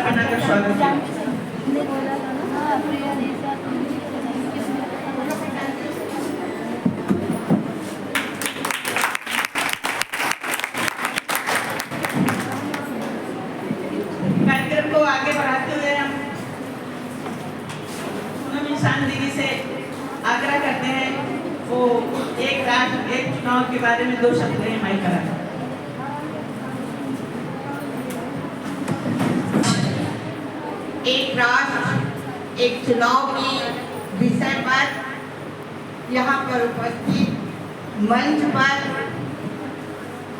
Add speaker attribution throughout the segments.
Speaker 1: स्थापना का स्वागत है। कार्यक्रम को आगे बढ़ाते हुए हम पूनम इंसान दीदी से आग्रह करते हैं वो एक राष्ट्र एक चुनाव के बारे में 2 शब्द कहें। माइक करा।
Speaker 2: एक राष्ट्र एक चुनाव की विषय पर यहाँ पर उपस्थित मंच पर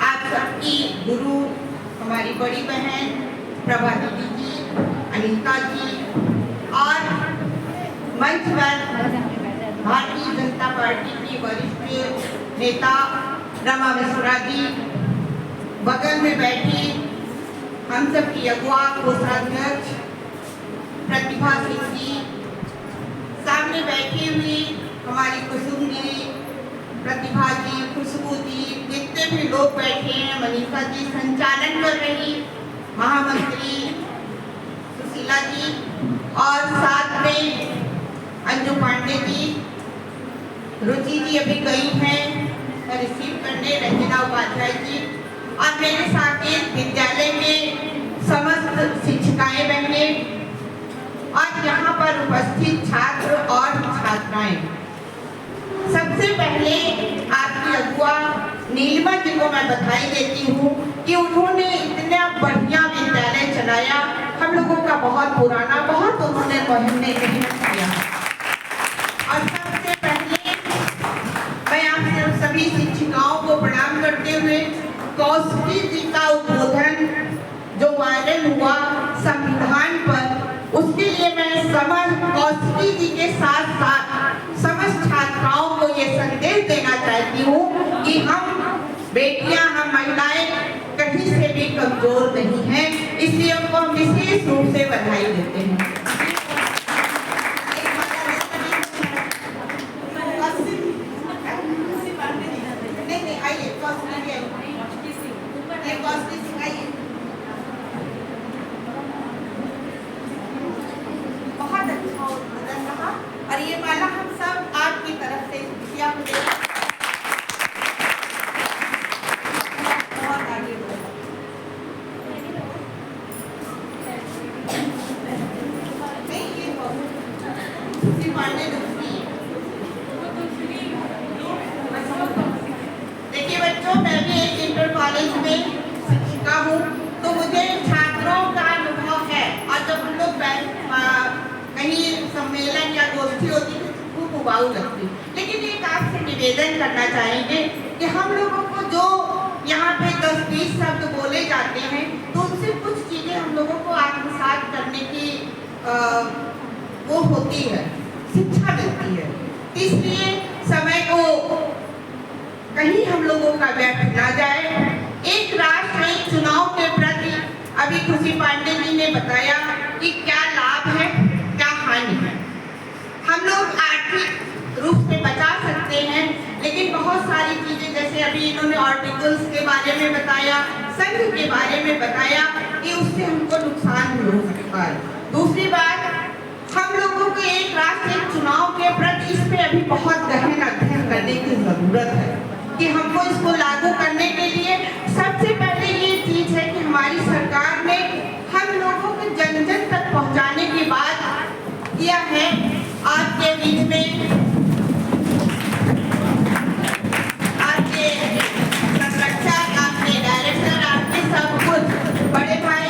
Speaker 2: आप सबकी गुरु हमारी बड़ी बहन प्रभा दीदी जी, अनीता जी और मंच पर भारतीय जनता पार्टी की वरिष्ठ नेता रमा मिश्रा जी, बगल में बैठी हम सबकी अगुआ कोषाध्यक्ष प्रतिभा सिंह जी, सामने बैठी हुई हमारी कुसुम जी, प्रतिभा जी, खुशबू जी, जितने भी लोग बैठे हैं, मनीषा जी, संचालन कर रही महामंत्री सुशीला जी और साथ में अंजू पांडे जी, रुचि जी अभी गई हैं रिसीव करने, रंजना उपाध्याय जी और मेरे साथ विद्यालय में समस्त शिक्षिकाएं बहनें और यहाँ पर उपस्थित छात्र और छात्राएं। सबसे पहले आपकी अगुआ नीलिमा जी को मैं बधाई देती हूँ कि उन्होंने इतना बढ़िया विद्यालय चलाया। हम लोगों का बहुत पुराना, बहुत उन्होंने मेहनत किया। और सबसे पहले मैं आप सभी शिक्षिकाओं को प्रणाम करते हुए कौशली जी का उद्बोधन जो वायरल हुआ संविधान पर, उसके लिए मैं समस्त कौशली जी के साथ साथ समस्त छात्राओं को ये संदेश देना चाहती हूँ कि हम बेटियां, हम महिलाएं कहीं से भी कमजोर नहीं हैं, इसलिए उनको हम विशेष रूप से बधाई देते हैं। और ये माला हम सब आपकी तरफ से किया हुआ बहुत आगे नहीं, ये देखिए बच्चों, मैं भी एक इंटर कॉलेज में शिक्षिका हूँ, तो मुझे छात्रों का अनुभव है। और जब हम लोग कहीं सम्मेलन या गोष्ठी होती है खूब उबाऊ लगती, लेकिन एक आपसे निवेदन करना चाहेंगे कि हम लोगों को जो यहाँ पे 10-20 शब्द बोले जाते हैं, तो उनसे कुछ चीजें हम लोगों को आत्मसात करने की वो होती है, शिक्षा मिलती है। इसलिए समय को कहीं हम लोगों का व्यर्थ ना जाए। एक राष्ट्र एक चुनाव के प्रति अभी खुशी पांडे जी ने बताया कि क्या लाभ है, क्या हानि है। हम लोग आर्थिक रूप से बचा सकते हैं, लेकिन बहुत सारी चीजें जैसे अभी इन्होंने आर्टिकल्स के बारे में बताया, संघ के बारे में बताया कि उससे हमको नुकसान भी हो सकता है। दूसरी बात, हम लोगों को एक राष्ट्र एक चुनाव के प्रति इस पे अभी बहुत गहन अध्ययन करने की जरूरत है कि हमको इसको लागू करने के लिए सबसे पहले ये चीज है कि हमारी सरकार ने हम लोगों को जन जन तक पहुंचाने की बात किया है। आपके बीच में आपके संरक्षक, आपके डायरेक्टर, आपके सब कुछ बड़े भाई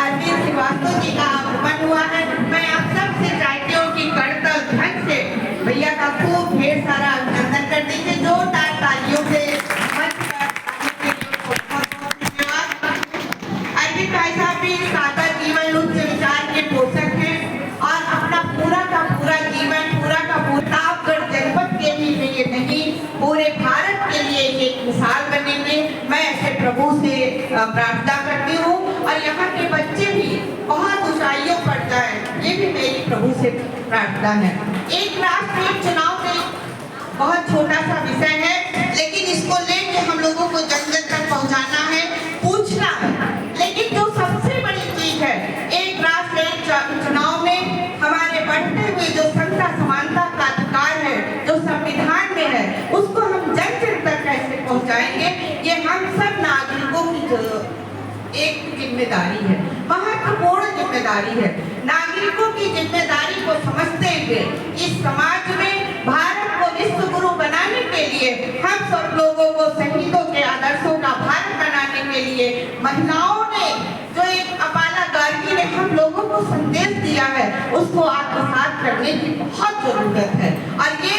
Speaker 2: अरविंद श्रीवास्तव जी का आगमन हुआ है। मैं आप सबसे चाहती हूँ कि करतल ढंग से भैया का खूब ढेर सारा अभिनंदन कर दीजिए, जोरदार तालियों से। अरविंद भाई साहब भी सादा जीवन उच्च विचार के पोषक हैं और अपना पूरा का पूरा जीवन, पूरा का प्रतापगढ़ जनपद के लिए नहीं, पूरे भारत के लिए एक मिसाल बनेंगे। मैं ऐसे प्रभु से प्रार्थना करती हूँ और यहाँ के बच्चे भी बहुत ऊंचाइयों पर जाएं, ये भी मेरी प्रभु से प्रार्थना है। एक राष्ट्र एक चुनाव में बहुत छोटा सा विषय है, लेकिन इसको लेके हम लोगों को जन जन तक पहुँचाना है, पूछना है। लेकिन जो सबसे बड़ी चीज है, एक राष्ट्र एक जिम्मेदारी है, महत्वपूर्ण जिम्मेदारी है। नागरिकों की जिम्मेदारी को समझते हुए इस समाज में भारत को विश्व गुरु बनाने के लिए, हम सब लोगों को शहीदों के आदर्शों का भारत बनाने के लिए महिलाओं ने जो एक अपाला गार्गी ने हम लोगों को संदेश दिया है, उसको आत्मसात करने की बहुत जरूरत है। और ये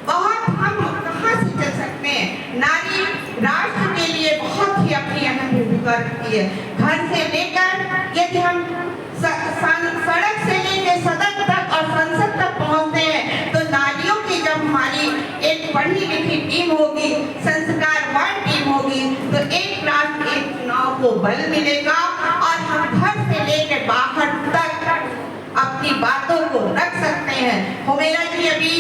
Speaker 2: बहुत हम कहाँ से चल सकते हैं। नारी राष्ट्र के लिए बहुत ही अपनी अहम भूमिका रखती है। घर से लेकर यदि हम सड़क से लेकर सदन तक और संसद तक पहुंचते हैं, तो नारियों की जब हमारी एक पढ़ी लिखी टीम होगी, संस्कारवान टीम होगी, तो एक राष्ट्र एक चुनाव को बल मिलेगा और हम घर से लेकर बाहर तक अपनी बातों को रख सकते हैं। हुमेरा जी अभी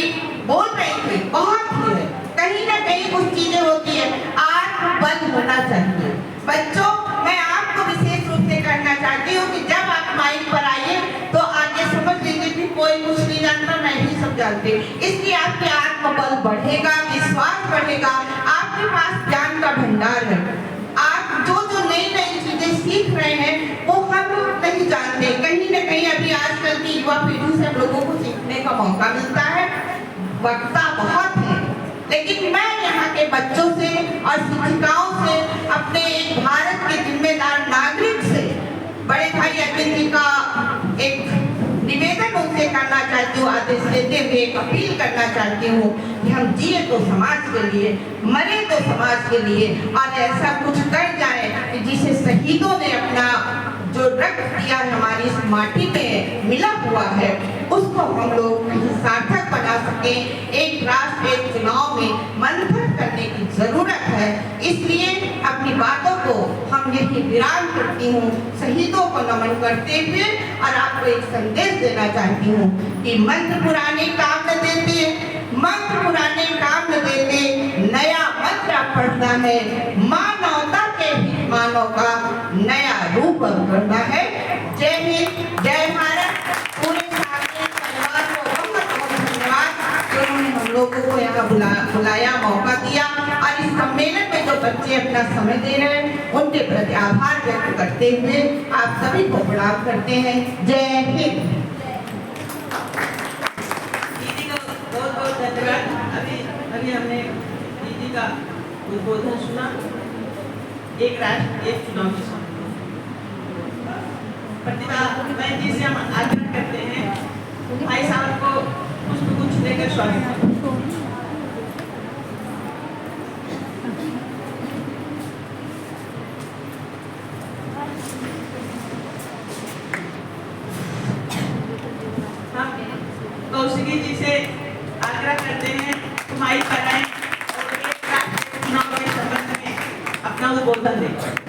Speaker 2: बोल रही थी, बहुत ही है, कहीं ना कहीं कुछ चीजें होती है, आत्मबल होना चाहिए। बच्चों, मैं आपको विशेष रूप से कहना चाहती हूँ कि जब आप माइक पर आइए तो आगे समझ लीजिए कि कोई कुछ नहीं जानता, मैं ही सब जानती। इसलिए आपके आत्मबल बढ़ेगा, विश्वास बढ़ेगा, आपके पास ज्ञान का भंडार है। आप जो जो नई नई चीजें सीख रहे हैं वो हम नहीं जानते। कहीं न कहीं अभी आजकल की युवा पीढ़ी से हम लोगों को सीखने का मौका मिलता है, वक्ता बहुत है, लेकिन मैं यहाँ के बच्चों से और शिक्षिकाओं से, अपने एक भारत के जिम्मेदार नागरिक से, बड़े भाई अरविंद जी का एक निवेदन उनसे करना चाहती हूँ, आदेश देते हुए एक अपील करना चाहती हूँ कि हम जिए तो समाज के लिए, मरे तो समाज के लिए, और ऐसा कुछ कर जाए कि जिसे शहीदों ने अपना जो रक्त दिया है हमारी इस माटी में मिला हुआ है, उसको हम लोग सार्थक बना सके। एक राष्ट्र एक चुनाव में मंथन करने की जरूरत है। इसलिए अपनी बातों को हम यही विराम करती हूँ, शहीदों को नमन करते हुए, और आपको एक संदेश देना चाहती हूँ कि मंत्र पुराने काम न देते, मंत्र पुराने काम न देते, नया मंत्र पढ़ना है, मानवता के हित मानव का नया रूप करना है। जय हिंद, जय भारत। पूरे साथी परिवार को बहुत बहुत धन्यवाद जो उन्होंने हम लोगों को यहाँ बुलाया, मौका दिया, और इस सम्मेलन में जो बच्चे अपना समय दे रहे हैं उनके प्रति आभार व्यक्त करते हुए आप सभी को प्रणाम करते हैं। जय हिंद।
Speaker 1: दीदी को बहुत बहुत धन्यवाद। अभी हमने दीदी का उद्बोधन सुना, एक राष्ट्र एक चुनाव की समय। प्रतिभा बहन जी से हम आग्रह करते हैं भाई साहब को कुछ लेकर स्वागत करें। हम कौशिकी जी से आग्रह करते हैं माइक पर आएं और एक राष्ट्र चुनाव के संबंध में अपना उद्बोधन दें।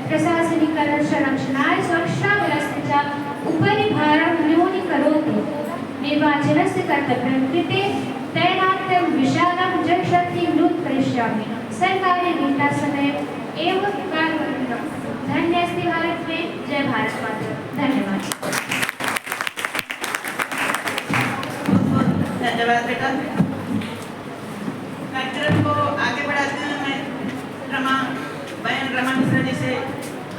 Speaker 3: प्रशासनिक संरक्षणाय सुरक्षा व्यवस्थेच्या उपरि भारं न्यूनीकरोतु। निर्वाचनस्य कर्तव्यं कृते तैनात्यं विशालं जनशक्तिं नियुक्तं करिष्यामि। सरकारी घटनासमये एव कार्यकरणीयम्। धन्यस्ति भारत में, जय भारत माता। धन्यवाद।
Speaker 1: धन्यवाद बेटा। कार्यक्रम को आगे बढ़ाते हुए मैं बहन रमा मिश्रा जी से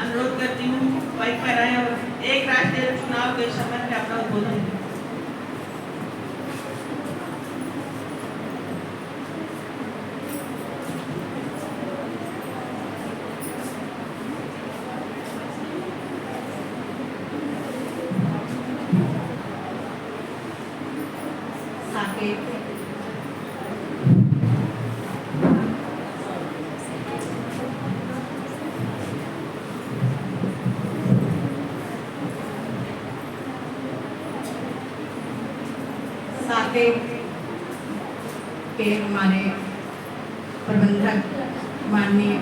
Speaker 1: अनुरोध करती हूँ माइक पर आए और एक राष्ट्रीय चुनाव के संबंध में अपना उद्बोधन दें।
Speaker 2: के हमारे प्रबंधक माननीय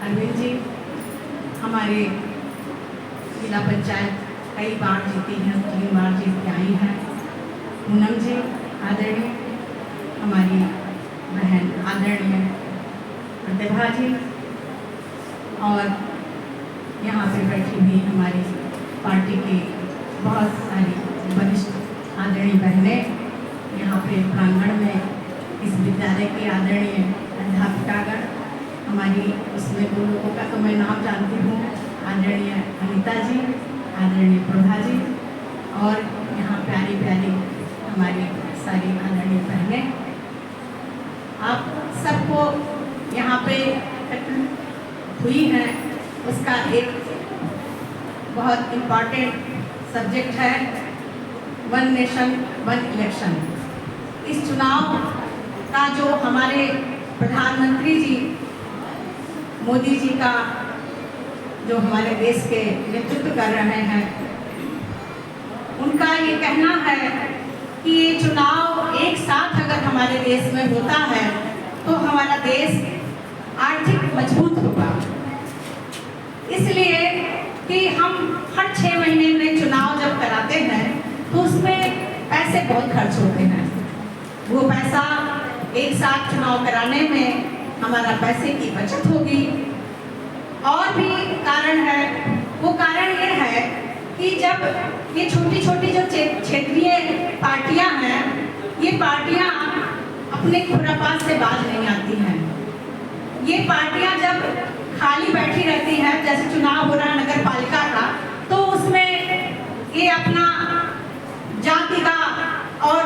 Speaker 2: अरविंद जी, हमारे जिला पंचायत कई बार जीती हैं, 3 बार जीत के आई हैं। पूनम जी आदरणीय, हमारी बहन आदरणीय प्रतिभा जी, और यहाँ पे बैठी हुई हमारी पार्टी की बहुत सारी वरिष्ठ आदरणीय बहनें, यहाँ पे प्रांगण में इस विद्यालय की आदरणीय अध्यापिकागण, हमारी उसमें 2 लोगों का तो मैं नाम जानती हूँ, आदरणीय अनिता जी, आदरणीय प्रभा जी, और यहाँ प्यारी प्यारी हमारी सारी आदरणीय बहनें, आप सबको यहाँ पे हुई हैं। उसका एक बहुत इम्पॉर्टेंट सब्जेक्ट है वन नेशन वन इलेक्शन। इस चुनाव का जो हमारे प्रधानमंत्री जी मोदी जी का जो हमारे देश के नेतृत्व कर रहे हैं, उनका ये कहना है कि ये चुनाव एक साथ अगर हमारे देश में होता है तो हमारा देश आर्थिक मजबूत होगा। इसलिए कि हम हर 6 महीने में चुनाव जब कराते हैं तो उसमें पैसे बहुत खर्च होते हैं। वो पैसा एक साथ चुनाव कराने में हमारा पैसे की बचत होगी। और भी कारण है, वो कारण ये है कि जब ये छोटी छोटी जो क्षेत्रीय पार्टियां हैं, ये पार्टियां अपने खुरापात से बाज नहीं आती हैं। ये पार्टियां जब खाली बैठी रहती हैं, जैसे चुनाव हो रहा है नगर पालिका का, तो उसमें ये अपना जाति का और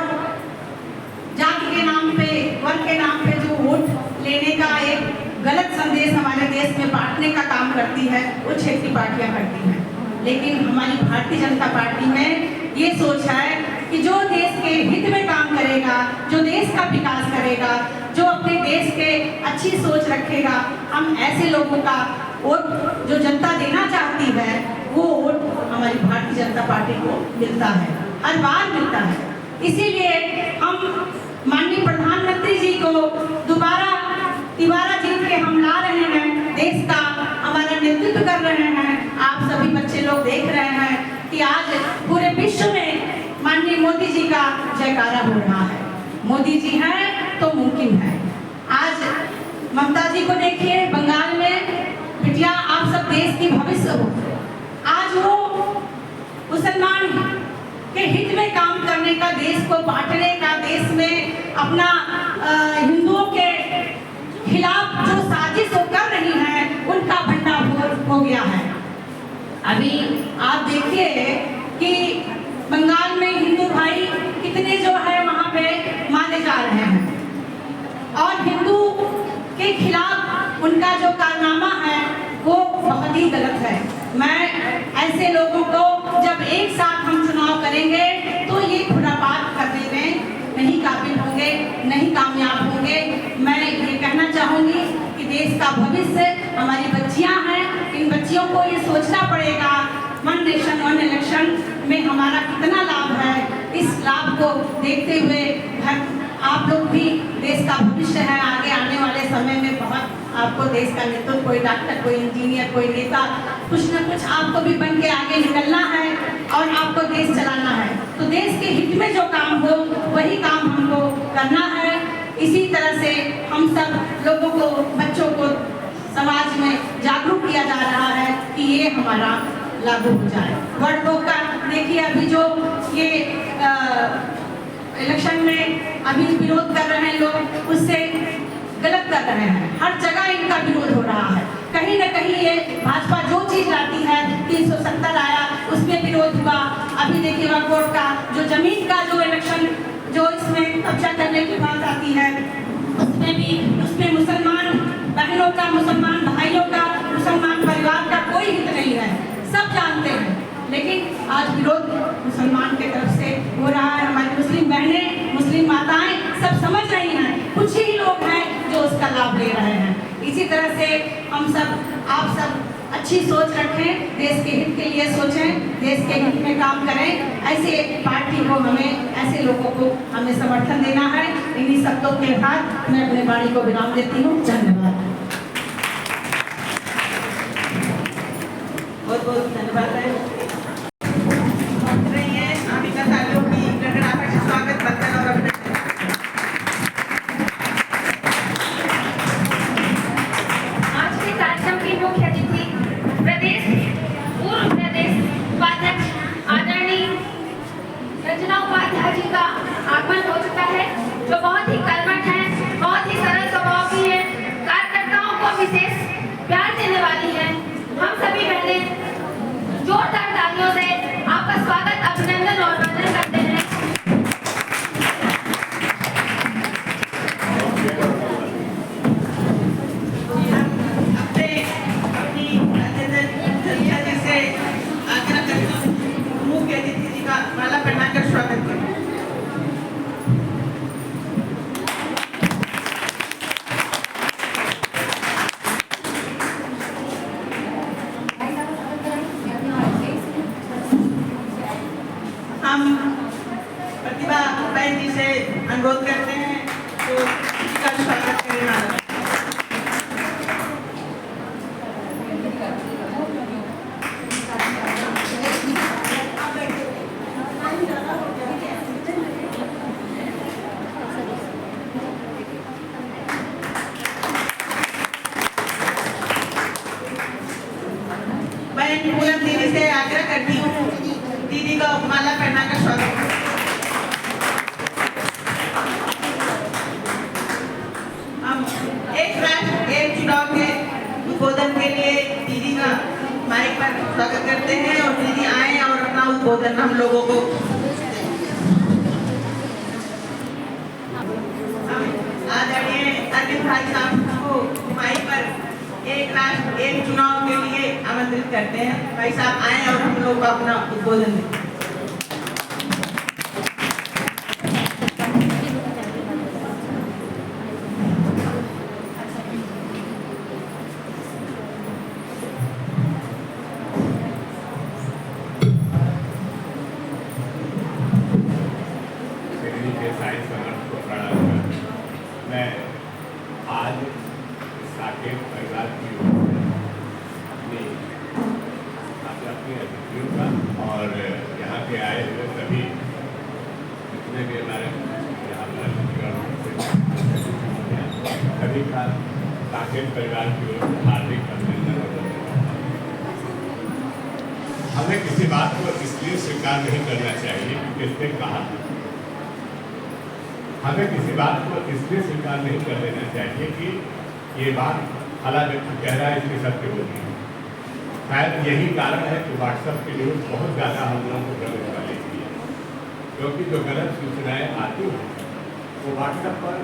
Speaker 2: जाति के नाम पे, वर्ग के नाम पे जो वोट लेने का एक गलत संदेश हमारे देश में बांटने का काम करती है, वो क्षेत्रीय पार्टियां करती हैं। लेकिन हमारी भारतीय जनता पार्टी में ये सोच है कि जो देश के हित में काम करेगा, जो देश का विकास करेगा, जो अपने देश के अच्छी सोच रखेगा, हम ऐसे लोगों का वोट जो जनता देना चाहती है, वो वोट हमारी भारतीय जनता पार्टी को मिलता है, हर बार मिलता है। इसीलिए हम माननीय प्रधानमंत्री जी को तिबारा जीत के हम ला रहे हैं, देश का हमारा नेतृत्व कर रहे हैं। आप सभी बच्चे लोग देख रहे हैं कि आज पूरे विश्व में माननीय मोदी जी का जयकारा हो रहा है। मोदी जी हैं तो मुमकिन है। आज ममता जी को देखिए, बंगाल में, बिटिया आप सब देश की भविष्य हो। आज वो मुसलमान के हित में काम करने का, देश को बांटने का, देश में अपना हिंदुओं के खिलाफ जो साजिश वो कर रही हैं, उनका भंडाफोड़ हो गया है। अभी आप देखिए कि बंगाल में हिंदू भाई कितने जो है वहाँ पे माने जा रहे हैं, और हिंदू के खिलाफ उनका जो कारनामा है वो बहुत ही गलत है। मैं ऐसे लोगों को जब एक साथ हम चुनाव करेंगे तो ये खुरापात करने में नहीं काबिल होंगे, नहीं कामयाब होंगे। मैं ये कहना चाहूँगी कि देश का भविष्य हमारी बच्चियाँ हैं, इन बच्चियों को ये सोचना पड़ेगा वन नेशन वन इलेक्शन में हमारा कितना लाभ है। इस लाभ को देखते हुए आप लोग भी, देश का भविष्य है, आगे आने वाले समय में बहुत
Speaker 4: आपको देश का नेतृत्व, कोई डॉक्टर, कोई इंजीनियर, कोई नेता, कुछ न कुछ आपको भी बन के आगे निकलना है और आपको देश चलाना है। तो देश के हित में जो काम हो वही काम हमको करना है। इसी तरह से हम सब लोगों को, बच्चों को समाज में जागरूक किया जा रहा है कि ये हमारा लागू हो जाए। वर्ड बुक का देखिए, अभी जो ये इलेक्शन में अभी विरोध कर रहे हैं लोग, उससे गलत कर रहे हैं। हर जगह इनका विरोध हो रहा है। कहीं न कहीं ये भाजपा जो चीज लाती है, 370 आया, उसमें विरोध हुआ। अभी देखिए वक्फ का जो जमीन का जो इलेक्शन, जो इसमें कब्जा करने की बात आती है, उसमें भी, उसमें मुसलमान बहनों का, मुसलमान भाइयों का, मुसलमान परिवार का कोई हित नहीं है, सब जानते हैं। लेकिन आज विरोध मुसलमान के तरफ से हो रहा है। हमारी मुस्लिम बहनें, मुस्लिम माताएं सब समझ रही हैं, कुछ ही लोग हैं जो उसका लाभ ले रहे हैं। इसी तरह से हम सब, आप सब अच्छी सोच रखें, देश के हित के लिए सोचें, देश के हित में काम करें। ऐसे पार्टी को हमें, ऐसे लोगों को हमें समर्थन देना है। इन्हीं शब्दों के साथ मैं अपने वाणी को विराम देती हूँ। धन्यवाद।
Speaker 1: बहुत बहुत धन्यवाद है। आमिका सालियों की गणगणाहट से स्वागत, वंदन और अभिनंदन।
Speaker 3: आज के कार्यक्रम की मुख्य अतिथि पूर्व प्रदेश उपाध्यक्ष आदरणीय रंजना उपाध्याय जी का आगमन हो चुका है, जो बहुत ही कर्मठ है, बहुत ही सरल स्वभाव की है, कार्यकर्ताओं को विशेष प्यार देने वाली है। हम सभी बहनें जोरदार तालियों से आपका स्वागत, अभिनंदन और वंदन करते हैं।
Speaker 1: अपनी संध्या जी से आग्रह करती हूँ, मुख्य अतिथि जी का माला पहनाकर स्वागत करें। हम प्रतिभा बहन जी से अनुरोध करते हैं तो इसका स्वागत करें। बहन पूनम दीदी से आग्रह करती हूँ, दीदी का माला पहनाकर स्वागत करें। हम एक राष्ट्र एक चुनाव के उद्बोधन के लिए दीदी का माइक पर स्वागत करते हैं और दीदी आए और अपना उद्बोधन हम लोगों को आदरणीय अरविंद भाई साहब को माइक पर एक राष्ट्र एक चुनाव के लिए आमंत्रित करते हैं। भाई साहब आए और हम लोग अपना उद्बोधन दें।
Speaker 5: मैं आज साकेत परिवार की ओर से अपनी अतिथियों का और यहाँ पे आए हुए सभी जितने भी हमारे यहाँ सभी का साकेत परिवार की ओर से हार्दिक अभिनंदन और हमें किसी बात को इसलिए स्वीकार नहीं करना चाहिए क्योंकि इसने कहा, हमें किसी बात को इसलिए स्वीकार नहीं कर देना चाहिए कि ये बात फला व्यक्ति कह रहा है इसके सत्य होती है। शायद यही कारण है कि व्हाट्सएप की न्यूज़ बहुत ज़्यादा हम लोगों को प्रभावित वाली है, क्योंकि जो गलत सूचनाएं आती हैं वो व्हाट्सएप पर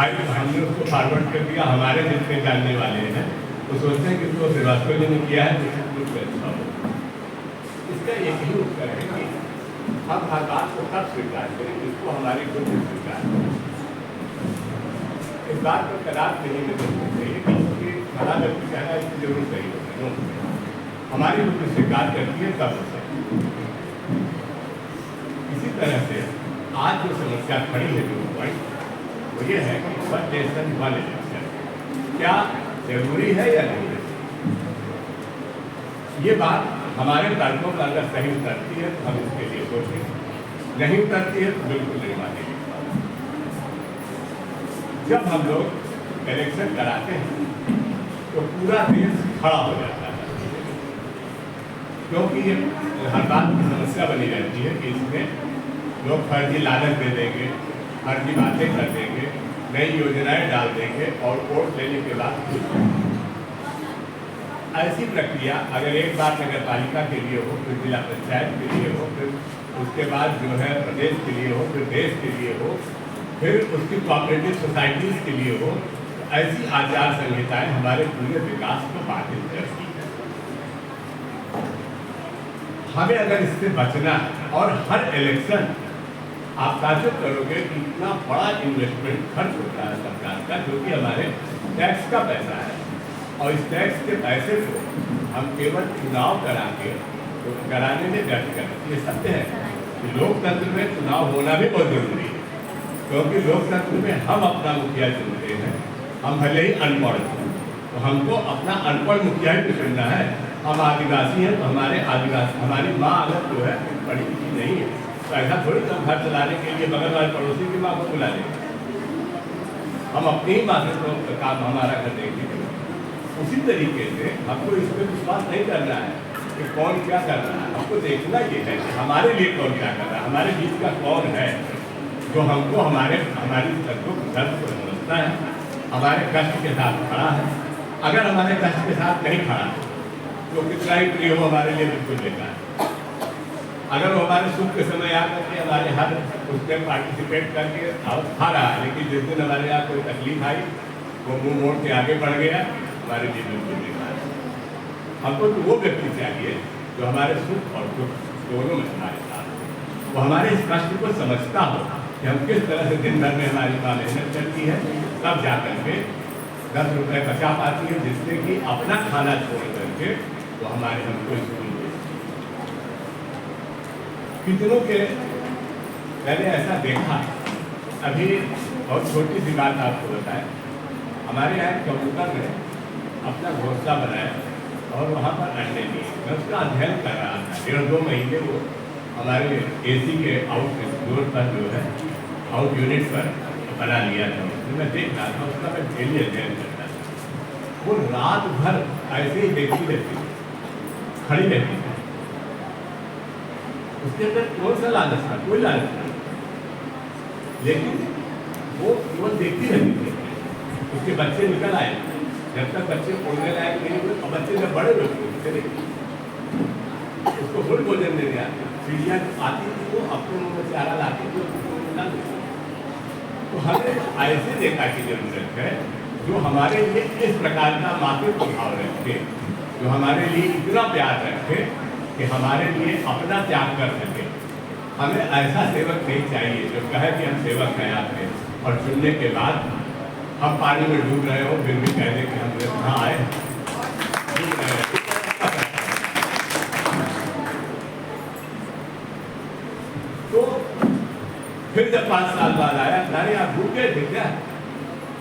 Speaker 5: आई, हमने उसको फॉरवर्ड कर दिया। हमारे जितने जानने वाले हैं वो सोचते हैं कि उसको श्रीवास्तव जी ने किया है तो कुछ अच्छा हो। इसका एक ही उत्तर है कि हम हर बात को तब स्वीकार करें जिसको हमारी खुद स्वीकार करें। इस बात पर कदाप नहीं मिलना चाहिए क्योंकि भला व्यक्ति कहना इसकी जरूरत नहीं होती, हमारी बुद्धि स्वीकार करती है तब होता है। इसी तरह से आज जो समस्या खड़ी है जो पॉइंट वो ये है कि वन नेशन वन इलेक्शन, क्या जरूरी है या नहीं है? ये बात हमारे तर्कों पर अगर सही उतरती है तो हम इसके लिए सोचें, नहीं उतरती है तो बिल्कुल नहीं मानेंगे। जब हम लोग इलेक्शन कराते हैं तो पूरा देश खड़ा हो जाता है, क्योंकि ये हर बात की समस्या बनी रहती है कि इसमें लोग फर्जी लालच दे देंगे, फर्जी बातें कर देंगे, नई योजनाएं डाल देंगे और वोट लेने के बाद ऐसी प्रक्रिया अगर एक बार नगर पालिका के लिए हो, फिर जिला पंचायत के लिए हो, फिर उसके बाद जो है प्रदेश के लिए हो, फिर देश के लिए हो, फिर उसकी कोऑपरेटिव सोसाइटीज के लिए हो, तो ऐसी आचार संहिताएं हमारे पूरे विकास को बाधित करती है। हमें अगर इससे बचना है और हर इलेक्शन आप ताजुब करोगे कि इतना बड़ा इन्वेस्टमेंट खर्च होता है सरकार का, जो कि हमारे टैक्स का पैसा है, और इस टैक्स के पैसे को हम केवल चुनाव करा के तो कराने में व्यर्थ करते हैं। ये सत्य है कि लोकतंत्र में चुनाव होना भी बहुत जरूरी है, क्योंकि लोकतंत्र में हम अपना मुखिया चुनते हैं। हम भले ही अनपढ़ हैं तो हमको अपना अनपढ़ मुखिया ही चुनना है। हम आदिवासी हैं तो हमारी माँ अगर जो है पढ़ी लिखी नहीं है तो ऐसा थोड़ी तो घर चलाने के लिए बगल वाले पड़ोसी की माँ को बुला लेंगे। हम अपनी ही माँ से तो काम हमारा कर देंगे। उसी तरीके से हमको इस पर विश्वास नहीं करना है कि कौन क्या कर रहा है। हमको देखना ये है कि हमारे लिए कौन क्या कर रहा है, हमारे बीच का कौन है जो हमको हमारी दुख दर्द को समझता है, हमारे कष्ट के साथ खड़ा है। अगर हमारे कष्ट के साथ नहीं खड़ा है तो कितना ही प्रिय हो हमारे लिए बिल्कुल बेकार है। अगर वो हमारे सुख के समय आकर के हमारे हर उसमें पार्टिसिपेट करके खा रहा है, लेकिन जिस दिन हमारे यहाँ कोई तकलीफ आई वो मुँह मोड़ के आगे बढ़ गया, हमारे लिए बिल्कुल बेकार है। हमको तो वो व्यक्ति चाहिए जो हमारे सुख और दुख दोनों में हमारे साथ हो, वो हमारे इस कष्ट को समझता हो कि हम किस तरह से दिन भर में हमारी माँ मेहनत करती है, तब जा करके 10 रुपये बचा पाती है, जिससे कि अपना खाना छोड़ करके वो हमारे हमको स्कूल में। कितनों के मैंने ऐसा देखा, अभी बहुत छोटी सी बात आपको बताएं। हमारे यहाँ कबूतर ने अपना घोंसला बनाया और वहाँ पर अंडे दिए। मैं उसका अध्ययन कर रहा था, 1.5-2 महीने वो हमारे AC के आउट फ्लोर पर जो है आउट यूनिट पर बना लिया था। उसमें मैं देख रहा था, उसका मैं डेली अध्ययन करता था। वो रात भर ऐसे ही देखती रहती थी, खड़ी रहती थी। उसके अंदर कौन सा लालच था? कोई लालच नहीं, लेकिन वो केवल देखती रहती थी। उसके बच्चे निकल आए, जब तक बच्चे उड़ने लायक नहीं हुए और बच्चे जब बड़े हुए उसको फुल भोजन देने आते, चिड़िया आती थी वो अपने मुँह में चारा लाती थी, तो हमें ऐसे नेता की जरूरत है जो हमारे लिए इस प्रकार का मातृत्व भाव रखे, जो हमारे लिए इतना प्यार रखे कि हमारे लिए अपना त्याग कर सके। हमें ऐसा सेवक नहीं चाहिए जो कहे कि हम सेवक हैं आपके, और चुनने के बाद हम पानी में डूब रहे हो फिर भी कह दें कि हम यहाँ आए। तो फिर जब 5 साल बाद आया, अरे आप भूल गए थे क्या?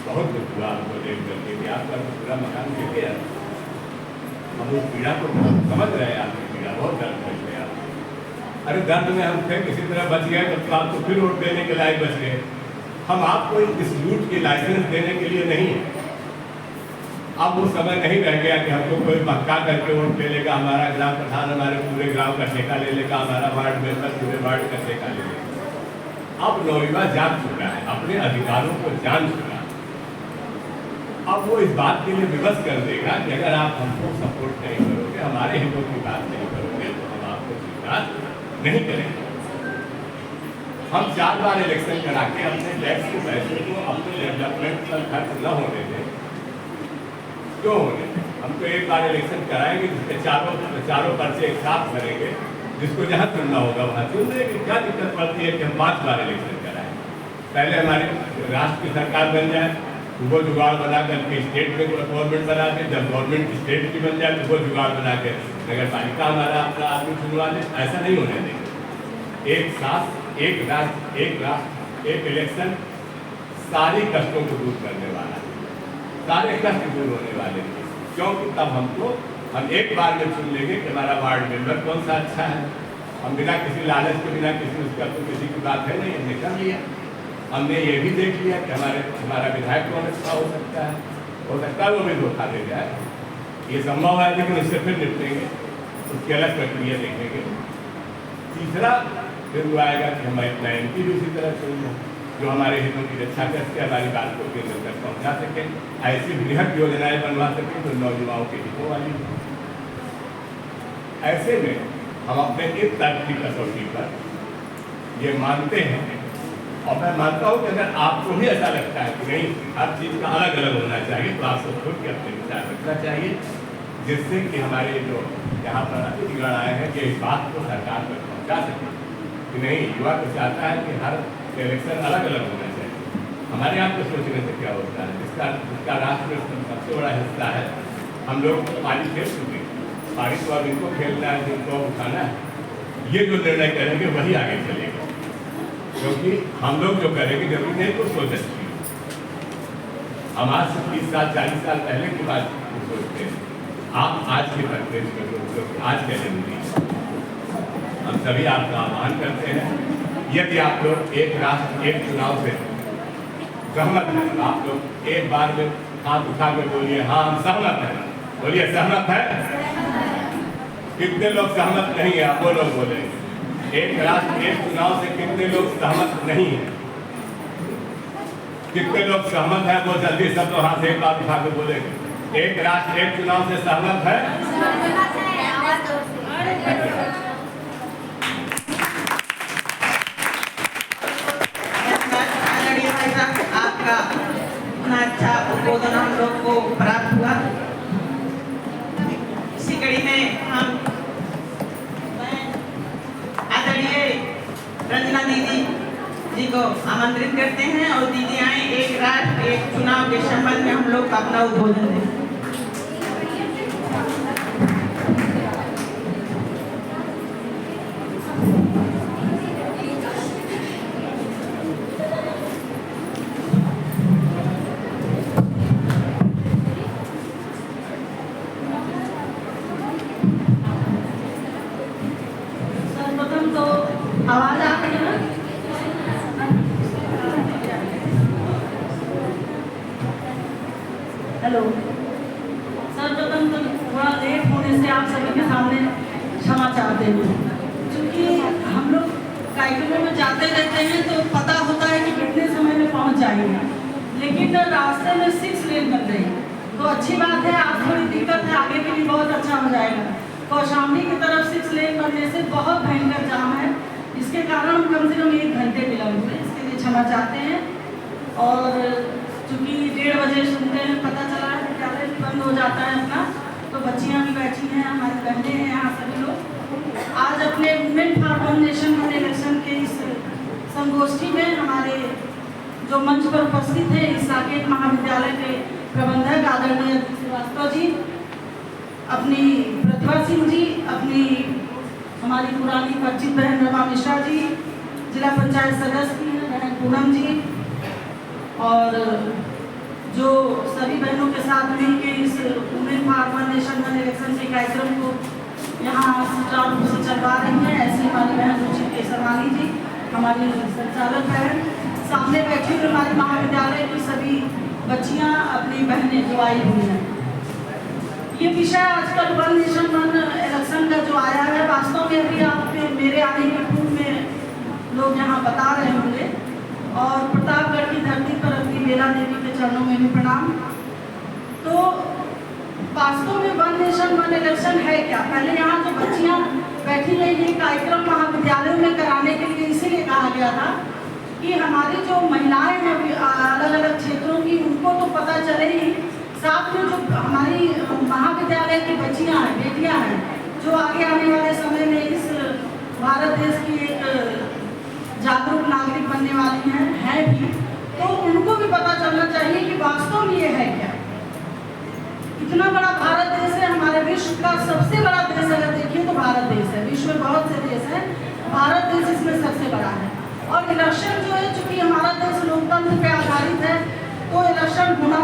Speaker 5: बहुत दुख हुआ हमको देख करके कि आपका पूरा मकान गिर गया। हम उस पीड़ा को समझ रहे हैं, आपकी पीड़ा बहुत दर्द कर गया। अरे दर्द में हम थे किसी तरह बच गए, तो आपको फिर वोट देने के लायक बच गए। हम आपको इस लूट के लाइसेंस देने के लिए नहीं है। अब वो समय नहीं रह गया कि हमको कोई पक्का करके वोट ले लेगा, हमारा ग्राम प्रधान हमारे पूरे ग्राम का ठेका ले लेगा, हमारा वार्ड मेंबर पूरे वार्ड का ठेका ले लेगा। अब नौजवान जाग चुका है, अपने अधिकारों को जान चुका है। अब वो इस बात के लिए विवश कर देगा कि अगर आप हमको सपोर्ट नहीं करोगे, हमारे हितों की बात नहीं करोगे, तो हम आपको स्वीकार नहीं करेंगे। हम 4 बार इलेक्शन करा के अपने टैक्स के पैसे को अपने डेवलपमेंट पर खर्च न होने दें। क्यों होने दें? हम तो एक बार इलेक्शन कराएंगे, जिसके चारों पर्चे एक साथ भरेंगे, जिसको जहाँ चुनना होगा वहाँ चुन लेंगे। क्या दिक्कत पड़ती है कि हम 5 बार इलेक्शन कराएं? पहले हमारे राष्ट्र की सरकार बन जाए, वो जुगाड़ बना करके स्टेट में गवर्नमेंट बना के, जब गवर्नमेंट स्टेट की बन जाए तो वो जुगाड़ बना के नगर पालिका हमारा अपना आदमी चुनवा दे। ऐसा नहीं होने देंगे। एक साथ एक राष्ट्र एक इलेक्शन सारी कष्टों को दूर करने वाला है। सारे कष्ट दूर होने वाले हैं, क्योंकि तब हम एक बार में चुन लेंगे कि हमारा वार्ड मेंबर कौन सा अच्छा है। हम बिना किसी लालच के, बिना किसी उसका तो किसी की बात है नहीं, हमने कर लिया। हमने ये भी देख लिया कि हमारा विधायक कौन अच्छा हो सकता है वो भी धोखा दे जाए, ये संभव है, लेकिन उससे फिर निपटेंगे, उसकी अलग प्रक्रिया देखेंगे। तीसरा फिर वो आएगा कि हम अपना MP भी उसी तरह चुनेंगे जो हमारे हितों की रक्षा करके हमारी बात को केंद्र तक पहुँचा सके, ऐसी बृहद योजनाएं बनवा सकें जो नौजुवानों के हितों वाली। ऐसे में हम अपने इस तर्क की कसौटी पर ये मानते हैं, और मैं मानता हूँ कि अगर आपको भी ऐसा लगता है कि नहीं हर चीज़ का अलग अलग होना चाहिए, तो आपको खुद के अपने विचार रखना चाहिए, जिससे कि हमारे जो यहाँ पर अतिथिगण आए हैं ये इस बात को सरकार तक पहुँचा सके कि नहीं, युवा तो चाहता है कि हर इलेक्शन अलग अलग होना चाहिए। हमारे यहाँ पे सोचने से क्या होता है, जिसका राष्ट्र में सबसे बड़ा हिस्सा है, हम लोग पारी खेल चुके हैं, पारी तो अब इनको खेलना है, जिनको उठाना है, ये जो निर्णय करेंगे वही आगे चलेगा, क्योंकि हम लोग जो करेंगे जरूरी नहीं कुछ सोच सकती है। हम आज से 30 साल 40 साल पहले की बात सोचते हैं, आप आज के प्रदेश में लोग आज के जरूरी है। हम सभी आपका आह्वान करते हैं, यदि आप लोग एक राष्ट्र एक चुनाव से सहमत हैं, आप लोग एक बार में हाथ उठा के बोलिए हाँ हम सहमत हैं, बोलिए सहमत है। कितने लोग सहमत नहीं है, आप वो लोग बोलेंगे। एक राष्ट्र एक चुनाव से कितने लोग सहमत नहीं है, कितने लोग सहमत हैं वो जल्दी सब लोग हाथ एक बार उठा के बोलेंगे। एक राष्ट्र एक चुनाव से सहमत है।
Speaker 1: आपका इतना अच्छा उद्बोधन हम लोग को प्राप्त हुआ। इसी कड़ी में हम आदरणीय रंजना दीदी जी को आमंत्रित करते हैं और दीदी आए एक राष्ट्र एक चुनाव के संबंध में हम लोग अपना उद्बोधन दें।
Speaker 4: आवाज आ रही है ना? हेलो, सर्वप्रथम तो थोड़ा लेट होने से आप सभी के सामने क्षमा चाहते हैं, क्योंकि हम लोग कार्यक्रमों में जाते रहते हैं तो पता होता है कि कितने समय में पहुंच जाएंगे, लेकिन रास्ते में 6 लेन बन रही है, तो अच्छी बात है। आज थोड़ी दिक्कत है, आगे के लिए बहुत अच्छा हो जाएगा। कौशाम्बी की तरफ 6 लेन बनने से बहुत भयंकर जाम है, इसके कारण हम कम से कम 1 घंटे विलम्ब हुए, इसके लिए क्षमा चाहते हैं। और चूँकि 1:30 बजे सुनते हैं, पता चला है विद्यालय भी बंद हो जाता है अपना, तो बच्चियाँ भी बैठी हैं, हमारी बहनें हैं यहाँ सभी लोग। आज अपने women for one nation one election के इस संगोष्ठी में हमारे जो मंच पर उपस्थित हैं, इस साकेत महाविद्यालय के प्रबंधक आदरणीय श्रीवास्तव जी, अपनी प्रतिभा सिंह जी, अपनी हमारी पुरानी परिचित बहन रमा मिश्रा जी, जिला पंचायत सदस्य बहन पूनम जी, और जो सभी बहनों के साथ मिलकर इस women for one nation one election के कार्यक्रम को यहाँ सुचारू रूप से चलवा रही हैं, ऐसी हमारी बहन रुचि केसरवानी जी, हमारी संचालक बहन, सामने बैठी हुई हमारी महाविद्यालय की सभी बच्चियाँ, अपनी बहनें जो आई हुई हैं। ये विषय आजकल वन नेशन वन इलेक्शन का जो आया है, वास्तव में अभी आपके मेरे आने के पूर्व में लोग यहाँ बता रहे होंगे, और प्रतापगढ़ की धरती पर अपनी बेला देवी के चरणों में भी प्रणाम। तो वास्तव में वन नेशन वन इलेक्शन है क्या? पहले यहाँ जो बच्चियाँ बैठी रही, ये कार्यक्रम महाविद्यालयों में कराने के लिए इसीलिए कहा गया था कि हमारी जो महिलाएं हैं अलग अलग क्षेत्रों की, उनको तो पता चले ही, साथ में जो हमारी महाविद्यालय की बच्चियां हैं, बेटियां हैं, जो आगे आने वाले समय में इस भारत देश की एक जागरूक नागरिक बनने वाली हैं भी, तो उनको भी पता चलना चाहिए कि वास्तव में ये है क्या। इतना बड़ा भारत देश है, हमारे विश्व का सबसे बड़ा देश अगर देखिए तो भारत देश है। विश्व में बहुत से देश हैं, भारत देश इसमें सबसे बड़ा है। और इलेक्शन जो है, चूँकि हमारा देश लोकतंत्र पे आधारित है, तो इलेक्शन होना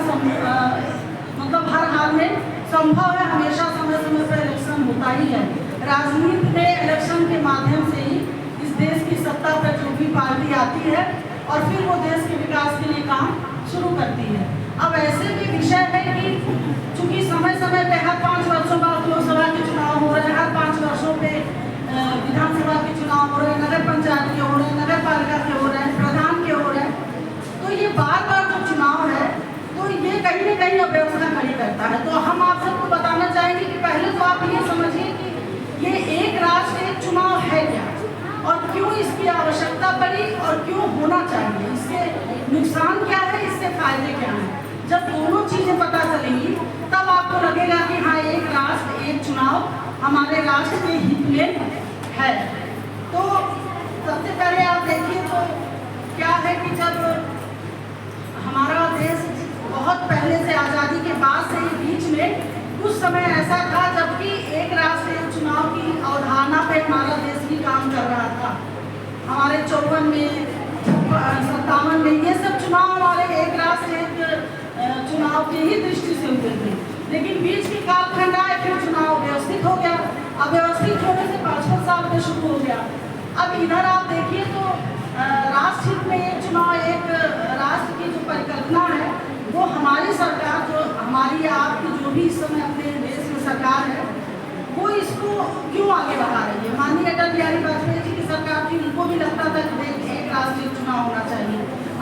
Speaker 4: हर हाल में संभव है, हमेशा समय समय पर इलेक्शन होता ही है। राजनीति में इलेक्शन के माध्यम से ही इस देश की सत्ता पर जो भी पार्टी आती है और फिर वो देश के विकास के लिए काम शुरू करती है। अब ऐसे भी विषय है कि चूंकि समय समय पे हर 5 वर्षों बाद लोकसभा के चुनाव हो रहे हैं, हर 5 वर्षों पे विधानसभा के चुनाव हो रहे हैं, नगर पंचायत के हो रहे हैं, नगर पालिका के हो रहे हैं, प्रधान के हो रहे हैं, तो ये बार बार जो चुनाव है तो ये कहीं न कहीं अव्यवस्था खड़ी करता है। तो हम आप सबको बताना चाहेंगे कि पहले तो आप ये समझिए कि ये एक राष्ट्र एक चुनाव है क्या और क्यों इसकी आवश्यकता पड़ी और क्यों होना चाहिए, इससे नुकसान क्या है, इससे फायदे क्या हैं। जब दोनों चीज़ें पता चलेंगी तब आपको लगेगा कि हाँ, एक राष्ट्र एक चुनाव हमारे राष्ट्र के हित में है। तो सबसे पहले आप देखिए तो क्या है कि जब हमारा देश बहुत पहले से आज़ादी के बाद से ही बीच में कुछ समय ऐसा था जबकि एक राष्ट्र एक चुनाव की अवधारणा पे हमारा देश भी काम कर रहा था। हमारे 54 में 57 में ये सब चुनाव हमारे एक राष्ट्र एक चुनाव की ही दृष्टि से हुए थे, लेकिन बीच की कालखंड आए, फिर चुनाव व्यवस्थित हो गया। अव्यवस्थित होने से 5-5 साल में शुरू हो गया। अब इधर आप देखिए तो राष्ट्र हित में एक चुनाव, एक राष्ट्र की जो परिकल्पना है वो हमारी सरकार, जो हमारी आपकी जो भी इस समय अपने देश में सरकार है, वो इसको क्यों आगे बढ़ा रही है। माननीय अटल बिहारी वाजपेयी जी की सरकार थी, उनको भी लगता था कि एक राष्ट्र एक चुनाव होना चाहिए।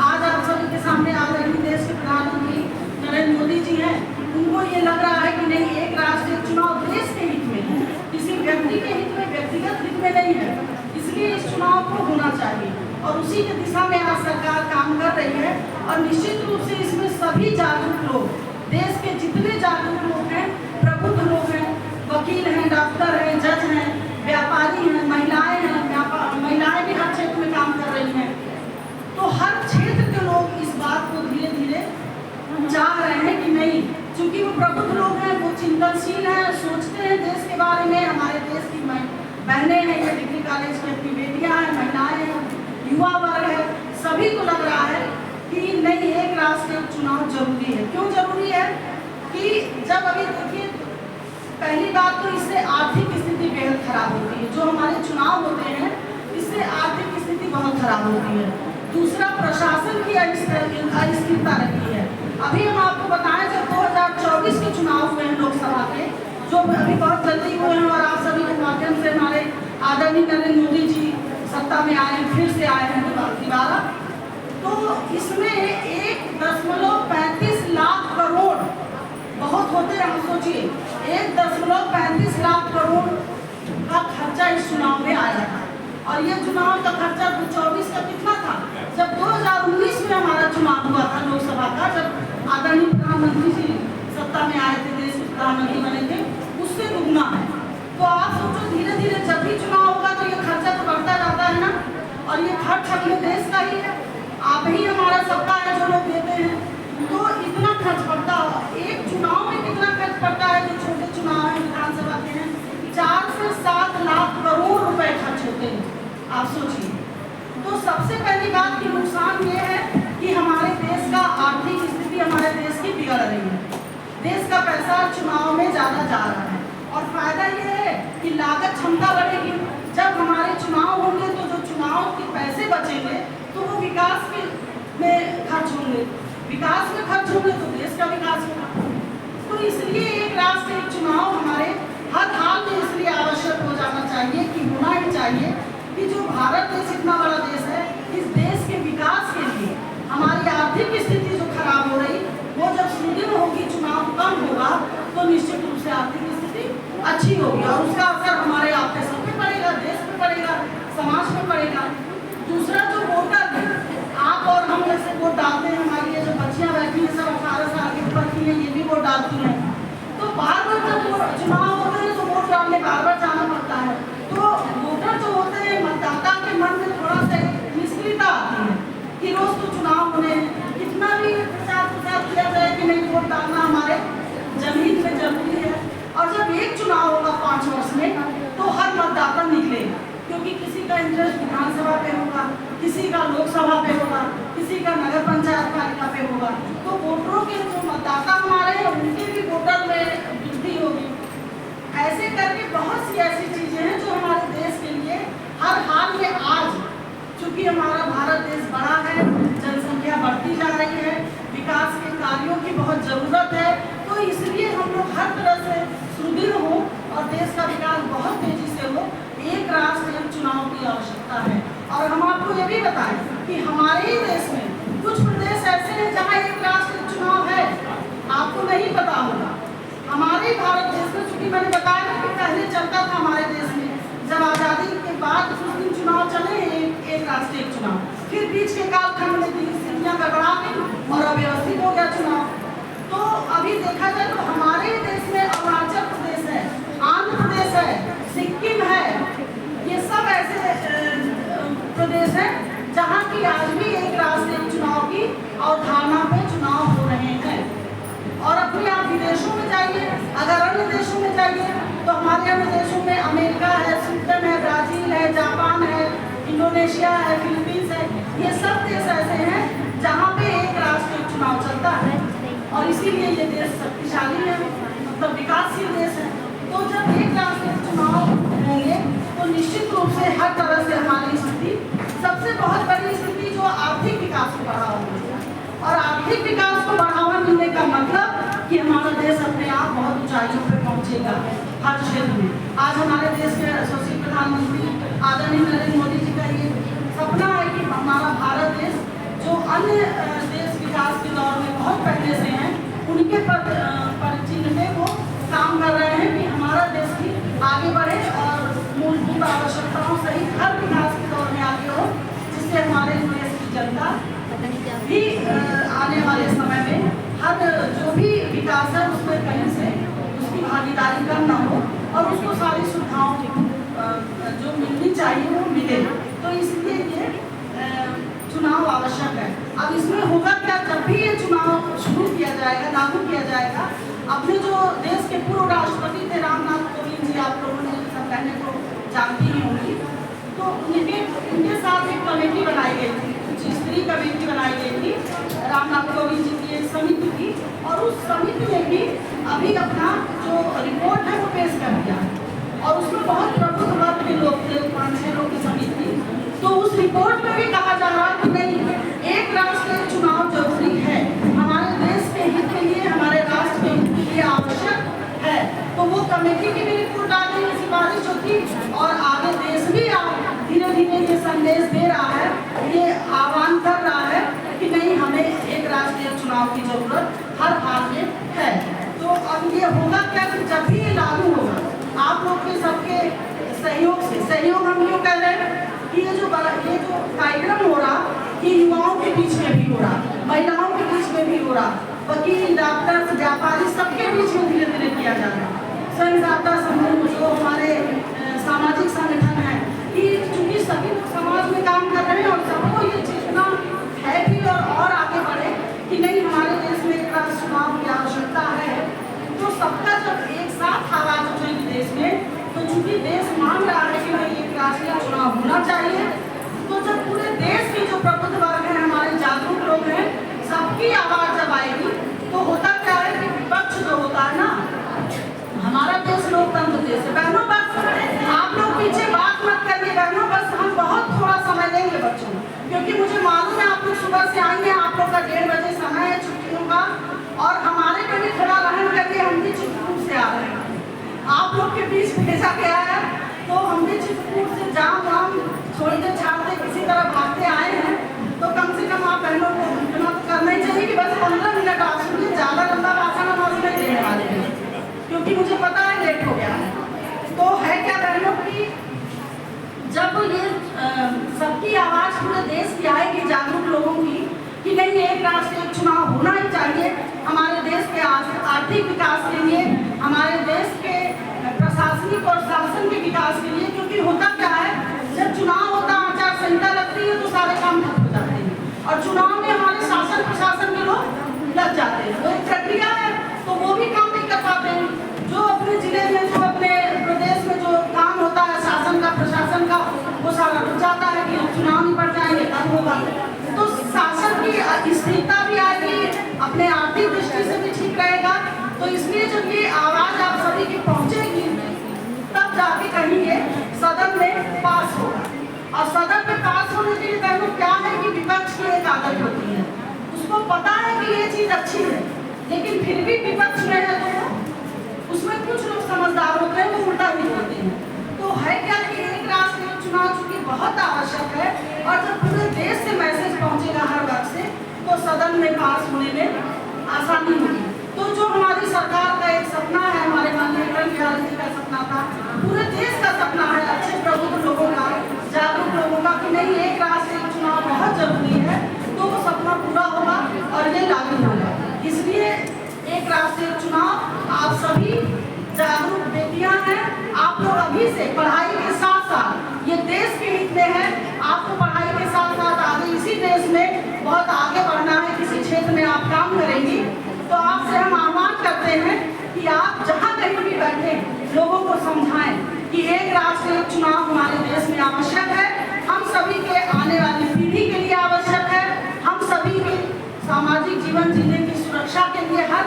Speaker 4: आज आप सभी के सामने आदरणीय देश के प्रधानमंत्री नरेंद्र मोदी जी हैं, उनको ये लग रहा है कि नहीं, एक राष्ट्र एक चुनाव देश के हित में है, किसी व्यक्ति के हित में, व्यक्तिगत हित में नहीं है, इसलिए इस चुनाव को होना चाहिए और उसी की दिशा में आज सरकार काम कर रही है। और निश्चित रूप से इसमें सभी जागरूक लोग, देश के जितने जागरूक लोग हैं, प्रबुद्ध लोग हैं, वकील हैं, डॉक्टर हैं, जज हैं, व्यापारी हैं, महिलाएं हैं, महिलाएं भी हर क्षेत्र में काम कर रही हैं, तो हर क्षेत्र के लोग इस बात को धीरे धीरे चाह रहे हैं कि नहीं, चूंकि वो प्रबुद्ध लोग हैं, वो चिंतनशील हैं, सोचते हैं देश के बारे में। हमारे देश की बहनें हैं, ये डिग्री कॉलेज की अपनी बेटियां हैं, महिलाएं हैं, युवा वर्ग है, सभी को लग रहा है कि नहीं, एक राष्ट्र एक चुनाव जरूरी है। क्यों जरूरी है कि जब अभी देखिए, पहली बात तो इससे आर्थिक स्थिति बेहद खराब होती है। जो हमारे चुनाव होते हैं इससे आर्थिक स्थिति बहुत खराब होती है। दूसरा, प्रशासन की अस्थिरता रहती है। अभी हम आपको बताएं, जब 2024 के चुनाव हुए हैं लोकसभा के, जो अभी बहुत जल्दी हुए हैं और आप सभी के माध्यम से हमारे आदरणीय नरेंद्र मोदी जी सत्ता में आए हैं, फिर से आए हैं दोबारा, तो इसमें 1.35 लाख करोड़ बहुत होते हैं। हम सोचिए 1.35 लाख करोड़ का खर्चा इस चुनाव में आया था और ये चुनाव का खर्चा 2024 का कितना था, जब 2019 में हमारा चुनाव हुआ था लोकसभा का, जब आदरणीय प्रधानमंत्री जी सत्ता में आए थे, देश के प्रधानमंत्री बने थे, उससे दुगना है। तो आप सोचो धीरे धीरे जब भी चुनाव होगा तो ये खर्चा तो बढ़ता जाता है ना, और ये खर्च अपने देश का ही है, आप ही हमारा सबका है जो लोग देते हैं, तो इतना खर्च पड़ता होगा। एक चुनाव में कितना खर्च पड़ता है, जो छोटे चुनाव हैं विधानसभा के हैं, 4 से 7 लाख करोड़ रुपए खर्च होते हैं, आप सोचिए। तो सबसे पहली बात की नुकसान ये है कि हमारे देश का आर्थिक स्थिति हमारे देश की बिगड़ रही है, देश का पैसा चुनाव में ज़्यादा जा रहा है और फायदा ये है कि लागत क्षमता बढ़ेगी। जब हमारे चुनाव होंगे तो जो चुनाव के पैसे बचेंगे तो वो विकास में खर्च होंगे, विकास में खर्च होंगे तो देश का विकास होगा। तो इसलिए एक राष्ट्र एक चुनाव हमारे हर हाल में इसलिए आवश्यक हो जाना चाहिए कि होना ही चाहिए कि जो भारत देश इतना बड़ा देश है, इस देश के विकास के लिए हमारी आर्थिक स्थिति जो खराब हो रही, वो जब सुदृढ़ होगी, चुनाव कम होगा, तो निश्चित रूप से आर्थिक स्थिति अच्छी होगी और उसका असर हमारे आपके सब पे पड़ेगा, देश पे पड़ेगा, समाज पे पड़ेगा। दूसरा, जो वोटर है, आप और हम जैसे वोट डालते हैं, हमारी ये जो बच्चियाँ बैठी हैं सब 18 साल के ऊपर की हैं, ये भी वोट डालती हैं, तो बार बार जब चुनाव होते हैं तो वोट डालने बार बार जाना पड़ता है। तो वोटर जो होते हैं, मतदाता के मन में थोड़ा सा निष्क्रियता आती है कि रोज तो चुनाव होने हैं, कितना भी प्रचार किया जाए कि नहीं वोट डालना हमारे जनहित में जरूरी है। और जब एक चुनाव होगा 5 वर्ष में तो हर मतदाता निकलेगा, क्योंकि किसी का इंटरेस्ट विधानसभा पे होगा, किसी का लोकसभा पे होगा, किसी का नगर पंचायत पालिका पे होगा। तो वोटरों के जो मतदाता हमारे हैं उनके भी वोट चूँकि हमारा भारत देश बड़ा है, जनसंख्या बढ़ती जा रही है, विकास के कार्यों की बहुत ज़रूरत है, तो इसलिए हम लोग हर तरह से सुदृढ़ हो और देश का विकास बहुत तेजी से हो, एक राष्ट्र एक चुनाव की आवश्यकता है। और हम आपको ये भी बताएं कि हमारे ही देश में कुछ प्रदेश ऐसे हैं जहाँ एक राष्ट्र एक चुनाव है, आपको नहीं पता होगा। हमारे भारत देश में, चूँकि मैंने बताया ना कि पहले चलता था हमारे देश में, जब आज़ादी के बाद कुछ दिन चुनाव चले एक राष्ट्र एक चुनाव, फिर बीच के कालखंड में स्थितियाँ गड़बड़ा गई और अव्यवस्थित हो गया चुनाव। तो अभी देखा जाए तो हमारे देश में अरुणाचल प्रदेश है, आंध्र प्रदेश है, सिक्किम है, ये सब ऐसे प्रदेश हैं जहाँ की आज भी एक राष्ट्र एक चुनाव की अवधारणा पे चुनाव हो रहे हैं। और अपने आप विदेशों में जाइए, अगर अन्य देशों में जाइए तो हमारे अन्य देशों में अमेरिका है, स्वीडन है, ब्राज़ील है, जापान है, इंडोनेशिया है, फिलीपींस है, ये सब देश ऐसे हैं जहाँ पे एक राष्ट्र एक चुनाव चलता है और इसीलिए ये देश शक्तिशाली है, मतलब विकासशील देश है। तो जब एक राष्ट्र एक चुनाव होंगे तो निश्चित रूप से हर तरह से हमारी स्थिति, सबसे बहुत बड़ी स्थिति जो आर्थिक विकास को बढ़ावा मिलेगा, और आर्थिक विकास को बढ़ावा मिलने का मतलब कि हमारा देश अपने आप बहुत ऊंचाइयों पर पहुंचेगा हर क्षेत्र में। आज हमारे देश के यशस्वी प्रधानमंत्री आदरणीय नरेंद्र मोदी जी का ये सपना है कि हमारा भारत देश, जो अन्य देश विकास के दौर में बहुत पहले से हैं, उनके परिचिन में वो काम कर रहे हैं कि हमारा देश भी आगे बढ़े और मूलभूत आवश्यकताओं सहित हर विकास के दौर में आगे हो, जिससे हमारे देश की जनता भी आने वाले समय में हर जो भी विकास है उसमें कहीं से उसकी भागीदारी कम ना हो और उसको सारी सुविधाओं जो मिलनी चाहिए वो मिले। तो इसलिए ये चुनाव आवश्यक है। अब इसमें होगा क्या, जब भी ये चुनाव शुरू किया जाएगा, लागू किया जाएगा, अपने जो देश के पूर्व राष्ट्रपति थे रामनाथ कोविंद जी, आप लोगों ने सब कहने को जानती ही होंगी, तो उनके साथ एक कमेटी बनाई गई थी, कुछ स्तरीय कमेटी बनाई गई थी, रामनाथ कोविंद जी की एक समिति थी, और उस समिति ने भी अभी अपना जो रिपोर्ट है वो पेश कर दिया और उसमें बहुत प्रबुद्ध वर्ग के लोग थे, 5-6 लोग की समिति थी। तो उस रिपोर्ट में भी कहा जा रहा है कि नहीं, एक राष्ट्र एक चुनाव जरूरी है, हमारे देश के हित के लिए, हमारे राष्ट्र के हित के लिए आवश्यक है। तो वो कमेटी की भी रिपोर्ट आ गई, सिफारिश होती, और आगे देश भी धीरे धीरे ये संदेश दे रहा है, ये आह्वान कर रहा है कि नहीं, हमें एक राष्ट्रीय चुनाव की जरूरत हर हाल में है। तो अब ये होगा क्या कि जब भी ये लागू होगा, आप लोग के सबके सहयोग से, सहयोग हम यूँ कह रहे हैं कि ये जो कार्यक्रम हो रहा, ये युवाओं के बीच में भी हो रहा, महिलाओं के बीच में भी हो रहा, वकील, डॉक्टर, व्यापारी, सबके बीच में धीरे धीरे किया जा रहा है। स्वयंसहायता समूह, जो हमारे सामाजिक संगठन है, कि चूँकि सभी लोग समाज में काम कर रहे हैं और सबको ये चेतना है भी और आगे बढ़े कि नहीं, हमारे देश में एक राष्ट्र चुनाव की आवश्यकता है। तो सबका जब एक साथ आवाज उठेगी देश में, तो चूँकि देश मांग रहा है कि भाई एक राष्ट्रीय चुनाव होना चाहिए, तो जब पूरे देश के जो प्रबुद्ध वर्ग हैं, हमारे जागरूक लोग हैं, सबकी आवाज़ जब आएगी, तो होता क्या है कि विपक्ष जो होता है ना, हमारा देश लोकतंत्र देश है। बहनों, बस आप लोग पीछे बात मत करिए बहनों, बस हम बहुत थोड़ा समय लेंगे बच्चों, क्योंकि मुझे मालूम है आप लोग सुबह से आएंगे, आप लोग का 1:30 बजे समय है छुट्टियों का, और हमारे पे भी थोड़ा रहम करिए, हम भी चित्रकूट से आ रहे हैं, आप लोग के बीच भेजा गया है, तो हम भी चित्रकूट से जाम छोड़ते छाड़ते किसी तरह भागते आए हैं, तो कम से कम आप बहनों को इतना तो करना ही चाहिए कि बस 15 मिनट आप सुनिए, ज़्यादा लंबा भाषण हम आज नहीं देने वाले हैं, क्योंकि मुझे पता है लेट हो गया है। तो है क्या बहनों की, जब ये सबकी आवाज़ पूरे देश की आएगी, जागरूक लोगों की, कि नहीं, एक राष्ट्र एक चुनाव होना ही चाहिए हमारे देश के आर्थिक विकास के लिए, हमारे देश के प्रशासनिक और शासन के विकास के लिए, क्योंकि होता क्या है, जब चुनाव होता है, आचार संहिता लगती है, तो सारे काम ठप हो जाते हैं, और चुनाव में हमारे शासन प्रशासन के लोग लग जाते हैं, वो एक प्रक्रिया है, तो वो भी काम नहीं कर पाते हैं। जो अपने जिले में, जो अपने प्रदेश में जो काम होता है शासन का, प्रशासन का, वो सारा रुक जाता है कि चुनाव निपट जाएंगे तब होगा। तो शासन की स्थिरता भी आएगी, अपने आर्थिक दृष्टि से भी ठीक रहेगा। तो इसलिए जब ये आवाज़ आप सभी की पहुँचेगी, तब जाके कहीं ये सदन में पास होगा, और सदन में पास होने के लिए देखो क्या है कि विपक्ष की एक आदत होती है, उसको पता है कि ये चीज अच्छी है, लेकिन फिर भी विपक्ष में है तो उसमें कुछ लोग समझदार होते हैं, वो उल्टा भी बोलते हैं। तो है क्या कि एक राष्ट्रीय चुनाव चूंकि बहुत आवश्यक है, और जब पूरे देश से मैसेज पहुंचेगा हर वर्ग से, तो सदन में पास होने में आसानी होगी। तो जो हमारी सरकार का एक सपना है, हमारे माननीय अटल बिहारी जी का सपना था, पूरे देश का सपना है, अच्छे प्रबुद्ध लोगों का, जागरूक लोगों का, कि नहीं एक राष्ट्रीय चुनाव बहुत जरूरी है, तो वो सपना पूरा होगा और ये लागू होगा। इसलिए एक राष्ट्रीय चुनाव आप सभी जागरूक बेटियां हैं, आप लोग अभी से पढ़ाई के साथ साथ, ये देश के हित में है, आपको पढ़ाई के साथ साथ आगे इसी देश में बहुत आगे बढ़ना है, किसी क्षेत्र में आप काम करेंगी, तो आपसे हम आह्वान करते हैं कि आप जहाँ कहीं भी बैठे लोगों को समझाएं कि एक राष्ट्रीय चुनाव हमारे देश में आवश्यक है, हम सभी के आने वाली पीढ़ी के लिए आवश्यक है, हम सभी के सामाजिक जीवन जीने की सुरक्षा के लिए, हर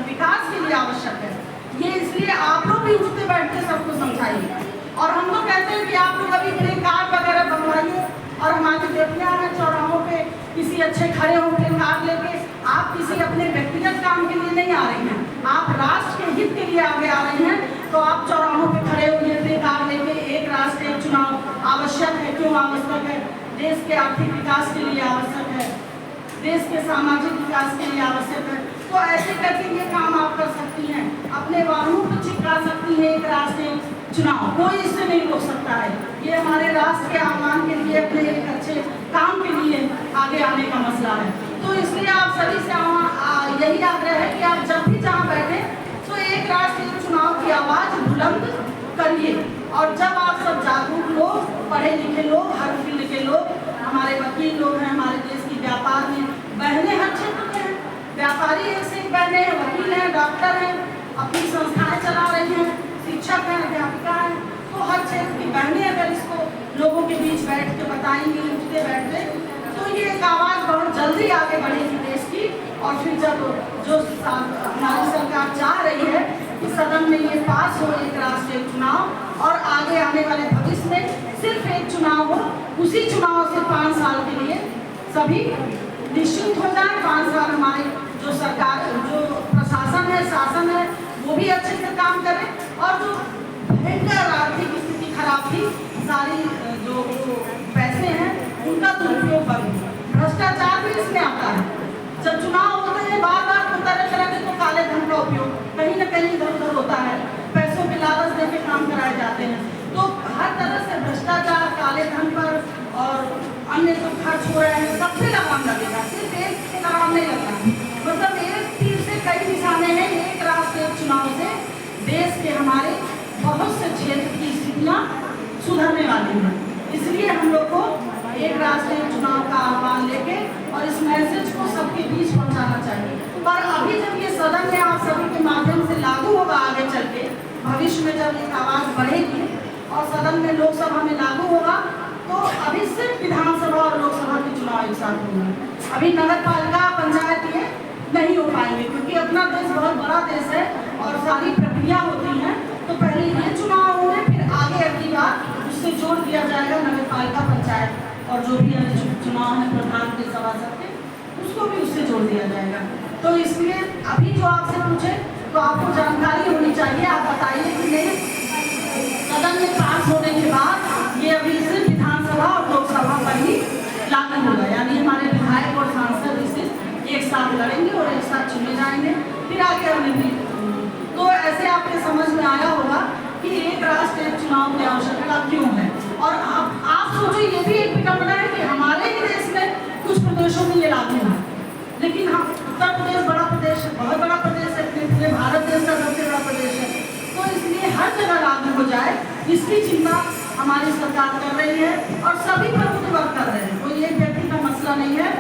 Speaker 4: विकास के लिए आवश्यक है। ये इसलिए आप लोग भी उठते बैठते सबको समझाइए। और हम लोग कहते हैं कि आप लोग अभी प्ले कार्ड वगैरह बनवाइए, और हमारी बेटियां हैं चौराहों पे किसी अच्छे खड़े हो प्ले कार्ड लेके, आप किसी अपने व्यक्तिगत काम के लिए नहीं आ रही हैं, आप राष्ट्र के हित के लिए आगे आ रही हैं, तो आप चौराहों पे खड़े होइए प्ले कार्ड लेके। एक राष्ट्रीय चुनाव आवश्यक है, क्यों आवश्यक है? देश के आर्थिक विकास के लिए आवश्यक है, देश के सामाजिक विकास के लिए आवश्यक है। तो ऐसे करके ये काम आप कर सकती हैं, अपने वाहनों पर चिपका सकती हैं एक राष्ट्रीय चुनाव, कोई इससे नहीं रोक सकता है। ये हमारे राष्ट्र के आह्वान के लिए, अपने एक अच्छे काम के लिए आगे आने का मसला है। तो इसलिए आप सभी से यही आग्रह है कि आप जब भी जहाँ बैठे तो एक राष्ट्रीय चुनाव की आवाज़ बुलंद करिए। और जब आप सब जागरूक लोग, पढ़े लिखे लोग, हर फील्ड के लोग, हमारे वकील लोग हैं, हमारे देश की व्यापार में बहनें हर क्षेत्र में हैं, व्यापारी एक से एक बहनें हैं, वकील हैं, डॉक्टर हैं, अपनी संस्थाएं चला रही हैं, शिक्षक हैं, अध्यापिका हैं, तो हर क्षेत्र की बहनें अगर इसको लोगों के बीच बैठ के बताएंगी, उठते बैठते, तो ये एक आवाज़ बहुत जल्दी आगे बढ़ेगी देश की। और फिर जब जो हमारी सरकार चाह रही है कि सदन में ये पास हो एक राष्ट्रीय चुनाव, और आगे आने वाले भविष्य में सिर्फ एक चुनाव हो, उसी चुनाव से 5 साल के लिए सभी निश्चिंत हो जाए। 5 साल हमारे जो सरकार, जो प्रशासन है, शासन है, वो भी अच्छे से काम करे, और जो भयंकर आर्थिक स्थिति खराब थी, सारी जो पैसे हैं उनका दुरुपयोग बंद। भ्रष्टाचार भी इसमें आता है, जब चुनाव होते हैं बार बार तो तरह तरह के तो काले धन का उपयोग कहीं न कहीं इधर उधर होता है, पैसों के लालच देके काम कराए जाते हैं। तो हर तरह से भ्रष्टाचार, काले धन पर और अन्य जो खर्च हो रहे हैं, सबसे लगाम लगेगा, सिर्फ एक से लगाम नहीं लगना। मतलब एक तीर से कई निशाने हैं। एक राष्ट्रीय चुनाव से देश के हमारे बहुत से क्षेत्र की स्थितियाँ सुधरने वाली हैं। इसलिए हम लोग को एक राष्ट्रीय चुनाव का आह्वान लेके और इस मैसेज को सबके बीच पहुंचाना चाहिए। पर अभी जब ये सदन में आप सभी के माध्यम से लागू होगा, आगे चल के भविष्य में जब एक आवाज़ बढ़ेगी और सदन में लोकसभा में लागू होगा, तो अभी सिर्फ विधानसभा और लोकसभा के चुनाव एक साथ होंगे। अभी नगर पालिका, पंचायत ये नहीं हो पाएंगे, क्योंकि अपना देश बहुत बड़ा देश है और सारी प्रक्रिया होती हैं। तो पहले ये चुनाव होंगे, फिर आगे अगली बार उससे जोड़ दिया जाएगा नगर पालिका, पंचायत और जो भी अन्य चुनाव है प्रधान के, सभासद के, उसको भी उससे जोड़ दिया जाएगा। तो इसलिए अभी जो आपसे पूछे तो आपको जानकारी होनी चाहिए। आप बताइए कि नहीं, सदन में पास होने के बाद ये अभी सिर्फ विधानसभा और लोकसभा पर ही लागू होगा, यानी हमारे विधायक और सांसद इसे एक साथ लड़ेंगे और एक साथ चुने जाएंगे, फिर आगे अन्य। तो ऐसे आपके समझ में आया होगा कि एक राष्ट्रीय चुनाव की आवश्यकता क्यों है। और आप सोचो, ये भी एक विडंबना है कि हमारे ही देश में कुछ प्रदेशों में ये लागू है, लेकिन हम उत्तर प्रदेश बड़ा प्रदेश है, बहुत बड़ा प्रदेश है, पूरे भारत देश का सबसे बड़ा प्रदेश है। तो इसलिए हर जगह लागू हो जाए, इसकी चिंता हमारी सरकार कर रही है और सभी प्रमुख वर्ग कर रहे हैं। कोई एक व्यक्ति का मसला नहीं है।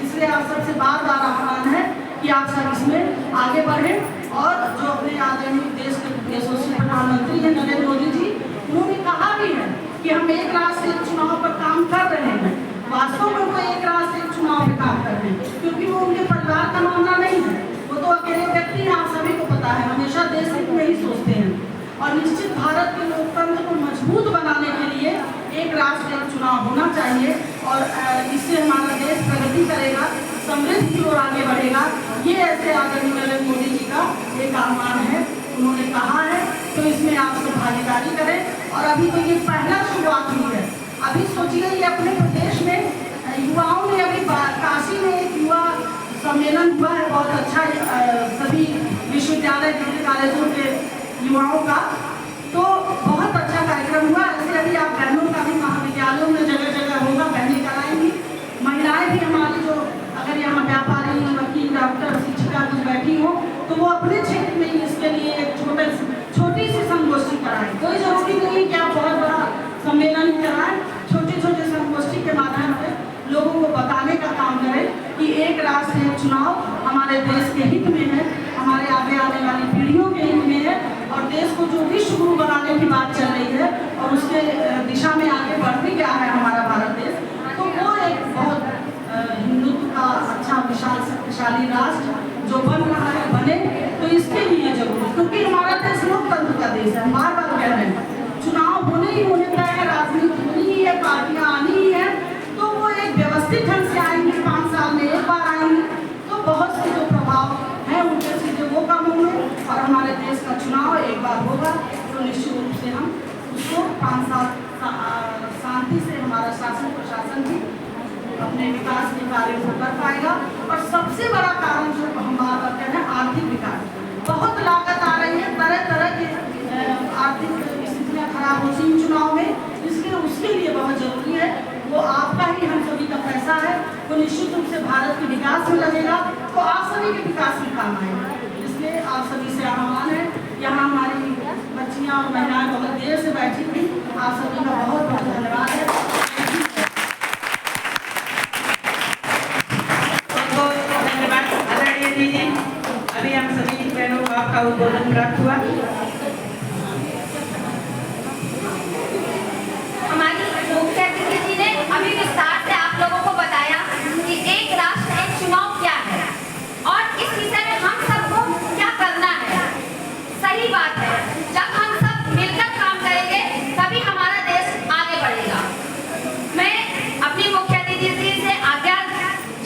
Speaker 4: इसलिए आप सबसे बार बार आह्वान है कि आप सब इसमें आगे बढ़ें। और जो अपने आदरणीय देश के यशस्वी प्रधानमंत्री हैं नरेंद्र मोदी जी, उन्होंने कहा भी है कि हम एक राष्ट्रीय चुनाव पर काम कर रहे हैं। वास्तव में वो एक राष्ट्रीय चुनाव पर काम कर रहे हैं, क्योंकि वो उनके परिवार का मामला नहीं है, वो तो अकेले व्यक्ति हैं। आप सभी को पता है, हमेशा देश हित में ही सोचते हैं। और निश्चित भारत के लोकतंत्र को मजबूत बनाने के लिए एक राष्ट्र एक चुनाव होना चाहिए और इससे हमारा देश प्रगति करेगा, समृद्धि की ओर आगे बढ़ेगा। ये ऐसे आदरणीय नरेंद्र मोदी जी का एक आह्वान है, उन्होंने कहा है, तो इसमें आप सब भागीदारी करें। और अभी तो ये पहला शुरुआत हुई है। अभी सोचिए ये अपने प्रदेश में युवाओं ने अभी काशी में एक युवा सम्मेलन हुआ है, बहुत अच्छा, सभी विश्वविद्यालय डिग्री कॉलेजों के युवाओं का, तो बहुत अच्छा कार्यक्रम हुआ। ऐसे अभी आप बहनों का भी महाविद्यालयों में जगह जगह होगा, बहनें कराएंगी। महिलाएं भी हमारी जो अगर यहाँ व्यापारी, वकील, डॉक्टर, शिक्षिका कुछ बैठी हो तो वो अपने क्षेत्र में ही इसके लिए एक छोटी सी संगोष्ठी कराएं। कोई जरूरी नहीं कि आप बहुत बड़ा सम्मेलन कराएं, छोटे छोटे संगोष्ठी के माध्यम से लोगों को बताने का काम करें कि एक राष्ट्र एक चुनाव हमारे देश के हित में है, हमारे आगे आने वाली पीढ़ियों के हित में है और देश को जो विश्व गुरु बनाने की बात चल रही है और उसके दिशा में आगे बढ़ते क्या है हमारा भारत देश, तो वो एक बहुत हिंदुत्व का अच्छा विशाल शक्तिशाली राष्ट्र जो बन रहा है बने, तो इसके लिए जरूरी, क्योंकि हमारा देश लोकतंत्र का देश है। हम बार बार कह रहे हैं चुनाव होने ही होने का है, राजनीति होनी ही है, पार्टियां आनी ही है, तो वो एक व्यवस्थित ढंग से आएंगी, 5 साल में एक बार आएंगी, तो बहुत से जो प्रभाव है उनके सीधे वो कम होंगे और हमारे देश का चुनाव एक बार होगा तो निश्चित रूप से हम उसको 5 साल शांति से हमारा शासन प्रशासन भी अपने विकास के कार्य को कर पाएगा। और सबसे बड़ा कारण जो हम बात करते हैं आर्थिक विकास, बहुत लागत आ रही है, तरह तरह की आर्थिक स्थितियाँ खराब होती हैं चुनाव में, इसलिए उसके लिए बहुत जरूरी है वो आपका ही हम सभी का पैसा है, वो निश्चित रूप से भारत के विकास में लगेगा, तो आप सभी के विकास में काम आएगा। इसलिए आप सभी से आह्वान है, यहाँ हमारी बच्चियाँ और महिलाएं बहुत देर से बैठी थी, आप सभी का बहुत बहुत धन्यवाद है।
Speaker 1: धन्यवाद आदरणीय दीदी। अभी हम सभी बहनों को आपका उद्बोधन प्राप्त हुआ।
Speaker 3: अभी विस्तार से आप लोगों को बताया कि एक राष्ट्र एक चुनाव क्या है और इस विषय में हम सबको क्या करना है। सही बात है, जब हम सब मिलकर काम करेंगे तभी हमारा देश आगे बढ़ेगा। मैं अपनी मुख्य अतिथि से आज्ञा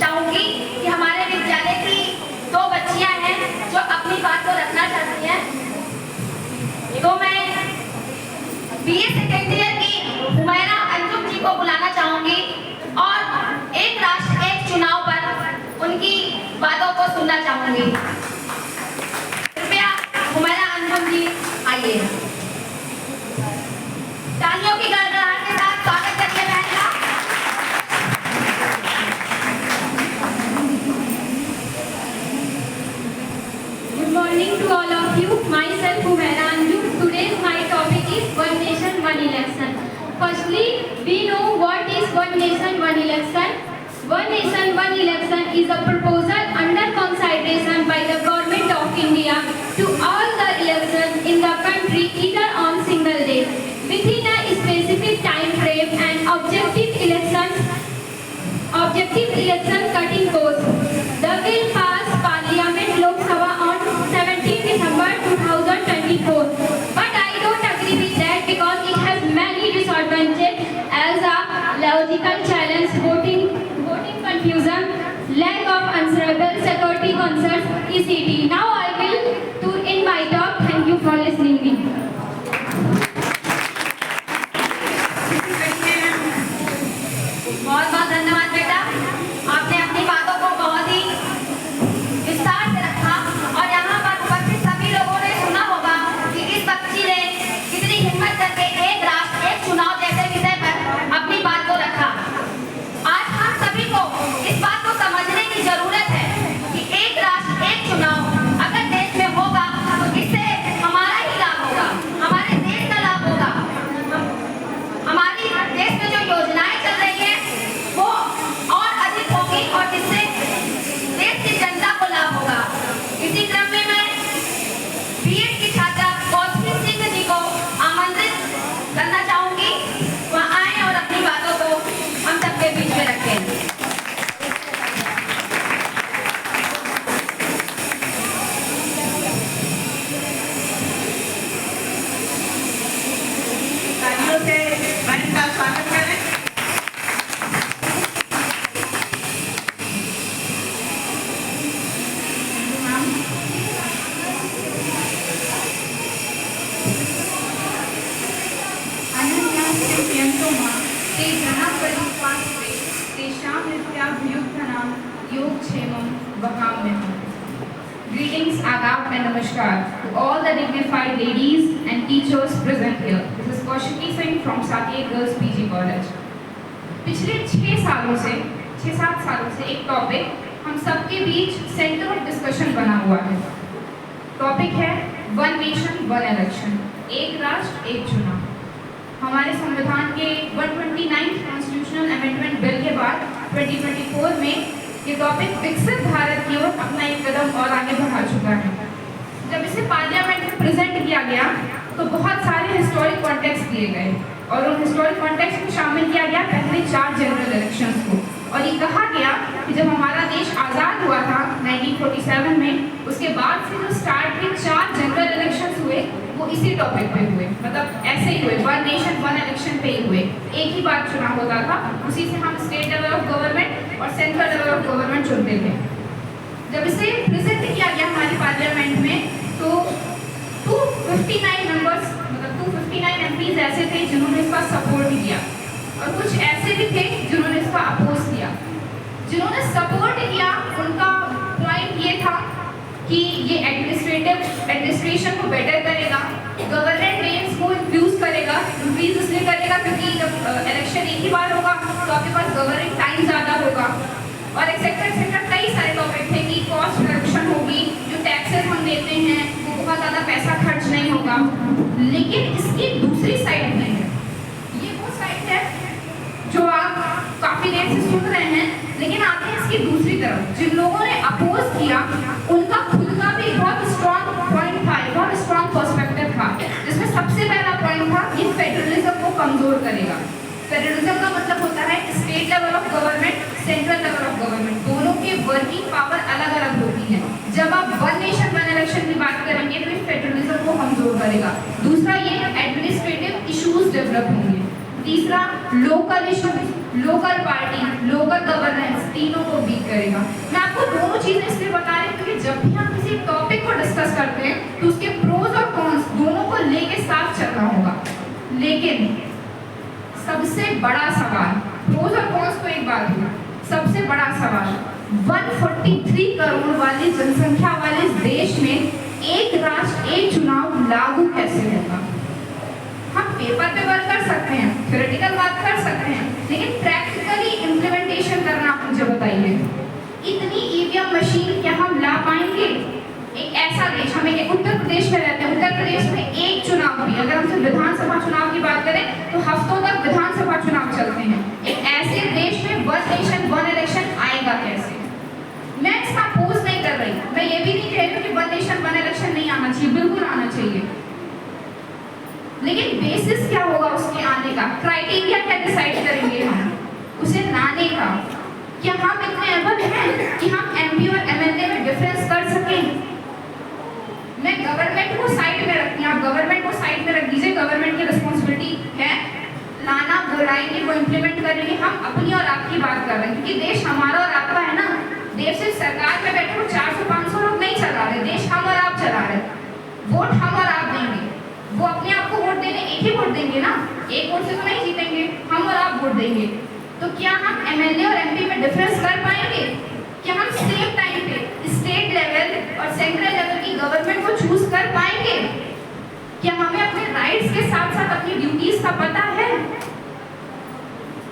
Speaker 3: चाहूंगी कि हमारे विद्यालय की 2 बच्चियां हैं जो अपनी बात को रखना चाहती हैं, तो मैं BA सेकेंड ईयर की हुमैरा अंजुम जी को बुलाना चाहूंगी और एक राष्ट्र एक चुनाव पर उनकी बातों को सुनना चाहूंगी। कृपया हुमैरा अंजुम जी आइए, तालियों की गड़गड़ाहट के साथ स्वागत करिए बहन का।
Speaker 6: Good morning to all of you. Myself Humaira Anjum. Today's my topic is One Nation, One Election. Firstly, we know what is One Nation, One Election. One Nation, One Election is a proposal under consideration by the Government of India to all the elections in the country either on single day, within a specific time frame and objective election cutting course. The bill passed Parliament Lok Sabha on 17 December 2024. But I don't agree with that because it has many disadvantages as a logical challenge, voting confusion, lack of answerable security concerns, etc. Now I will to end my talk. Thank you for listening me.
Speaker 3: बहुत बहुत धन्यवाद बेटा, आपने अपनी बातों को बहुत ही विस्तार से रखा और यहाँ पर उपस्थित सभी लोगों ने सुना होगा कि इस बच्ची ने कितनी हिम्मत करके एक राष्ट्र एक चुनाव जैसे विषय पर अपनी बात को रखा। आज हम सभी को इस बात को समझने की जरूरत है कि एक राष्ट्र एक चुनाव अगर
Speaker 7: वहाँ में हूँ। Greetings, Adab and Namaskar to all the dignified ladies and teachers present here. This is Kaushiki Singh from Saket Girls PG College. पिछले 6 सालों से 6-7 सालों से एक टॉपिक हम सबके बीच सेंटर ऑफ डिस्कशन बना हुआ है। टॉपिक है वन नेशन वन इलेक्शन, एक राष्ट्र एक चुनाव। हमारे संविधान के 129 कॉन्स्टिट्यूशनल अमेंडमेंट बिल के बाद 2024 में ये टॉपिक विकसित भारत की ओर अपना एक कदम और आगे बढ़ा चुका है। जब इसे पार्लियामेंट में प्रेजेंट किया गया तो बहुत सारे हिस्टोरिक कॉन्टेक्स्ट दिए गए और उन हिस्टोरिक कॉन्टेक्स्ट में शामिल किया गया पहले 4 जनरल इलेक्शंस को, और ये कहा गया कि जब हमारा देश आज़ाद हुआ था 1947 में, उसके बाद से जो स्टार्ट के 4 जनरल इलेक्शंस हुए वो इसी टॉपिक पे हुए, मतलब ऐसे ही हुए, वन नेशन वन इलेक्शन पे ही हुए। एक ही बार चुनाव होता था, उसी से हम स्टेट लेवल ऑफ गवर्नमेंट और सेंट्रल लेवल ऑफ गवर्नमेंट चुनते थे। जब इसे प्रेजेंट किया गया हमारी पार्लियामेंट में तो 259 मेंबर्स, मतलब 259 एमपीज ऐसे थे जिन्होंने इसका सपोर्ट किया और कुछ ऐसे भी थे जिन्होंने इसका अपोज किया। जिन्होंने सपोर्ट किया उनका पॉइंट ये था कि ये एडमिनिस्ट्रेशन को बेटर करेगा, गवर्नमेंट रेंज को इंक्रीज करेगा। इंक्रीज इसलिए करेगा क्योंकि जब इलेक्शन एक ही बार होगा तो आपके पास गवर्निंग टाइम ज़्यादा होगा, और एक्सेट्रा कई सारे टॉपिक थे कि कॉस्ट रिडक्शन होगी, जो टैक्सेस हम देते हैं वो बहुत ज़्यादा पैसा खर्च नहीं होगा। लेकिन इसकी दूसरी साइड भी है, ये वो साइड है जो आप काफ़ी देर से सुन रहे हैं, लेकिन आते हैं इसकी दूसरी तरफ। जिन लोगों ने अपोज किया उनका खुद का भी बहुत स्ट्रॉन्ग पॉइंट था, बहुत स्ट्रॉन्ग पर्सपेक्टिव था, जिसमें सबसे पहला पॉइंट था ये फेडरलिज्म को कमजोर करेगा। फेडरलिज्म का मतलब होता है state level of government, central level of government, दोनों की वर्किंग पावर अलग अलग होती है। जब आप वन नेशन वन इलेक्शन की बात करेंगे तो ये फेडरलिज्म को कमजोर करेगा। दूसरा, ये एडमिनिस्ट्रेटिव इश्यूज डेवलप होंगे। तीसरा, local issues, local party, local governance, तीनों को वीक करेगा। मैं आपको दोनों चीजें इसलिए बता रही हूँ क्योंकि जब भी हम किसी टॉपिक को डिस्कस करते हैं तो उसके प्रोज और कॉन्स दोनों को लेके साथ चलना होगा। लेकिन सबसे बड़ा सवाल, प्रोज और कॉन्स तो एक बात है, सबसे बड़ा सवाल 143 करोड़ वाली जनसंख्या वाले देश में एक राष्ट्र एक चुनाव लागू कैसे होगा? हम पेपर पे वर्क कर सकते हैं, थ्योरेटिकल बात कर सकते हैं, लेकिन प्रैक्टिकली इम्प्लीमेंटेशन करना आप मुझे बताइए। इतनी ईवीएम मशीन क्या हम ला पाएंगे? एक ऐसा देश, हम एक उत्तर प्रदेश में रहते हैं, उत्तर प्रदेश में एक चुनाव भी, अगर हम सिर्फ विधानसभा चुनाव की बात करें तो हफ्तों तक विधानसभा चुनाव चलते हैं। एक ऐसे देश में वन नेशन वन इलेक्शन आएगा कैसे? मैं इसका अपोज नहीं कर रही, मैं ये भी नहीं कह रही हूँ कि वन नेशन वन इलेक्शन नहीं आना चाहिए, बिल्कुल आना चाहिए, लेकिन बेसिस क्या होगा उसके आने का? क्राइटेरिया क्या डिसाइड करेंगे हम उसे लाने का? क्या हम इतने एबल हैं कि हम एमपी और एमएलए में डिफरेंस कर सकें? मैं गवर्नमेंट को साइड में रखती हूँ, आप गवर्नमेंट को साइड में रख दीजिए, गवर्नमेंट की रिस्पॉन्सिबिलिटी है लाना, बुलाएंगे, वो इम्प्लीमेंट करेंगे। हम अपनी और आपकी बात कर रहे हैं क्योंकि देश हमारा और आपका है ना। देश सिर्फ सरकार में बैठे हुए 400-500 लोग नहीं चला रहे, देश हम और आप चला रहे। वोट हम और आप देंगे, वो अपने आप को वोट देने एक ही वोट देंगे ना, एक वोट से तो नहीं जीतेंगे, हम और आप वोट देंगे। तो क्या हम एमएलए और एमपी में डिफरेंस कर पाएंगे? क्या हम सेम टाइम पे स्टेट लेवल और सेंट्रल लेवल की गवर्नमेंट को चूज कर पाएंगे? क्या हमें अपने राइट्स के साथ साथ अपनी ड्यूटीज का पता है?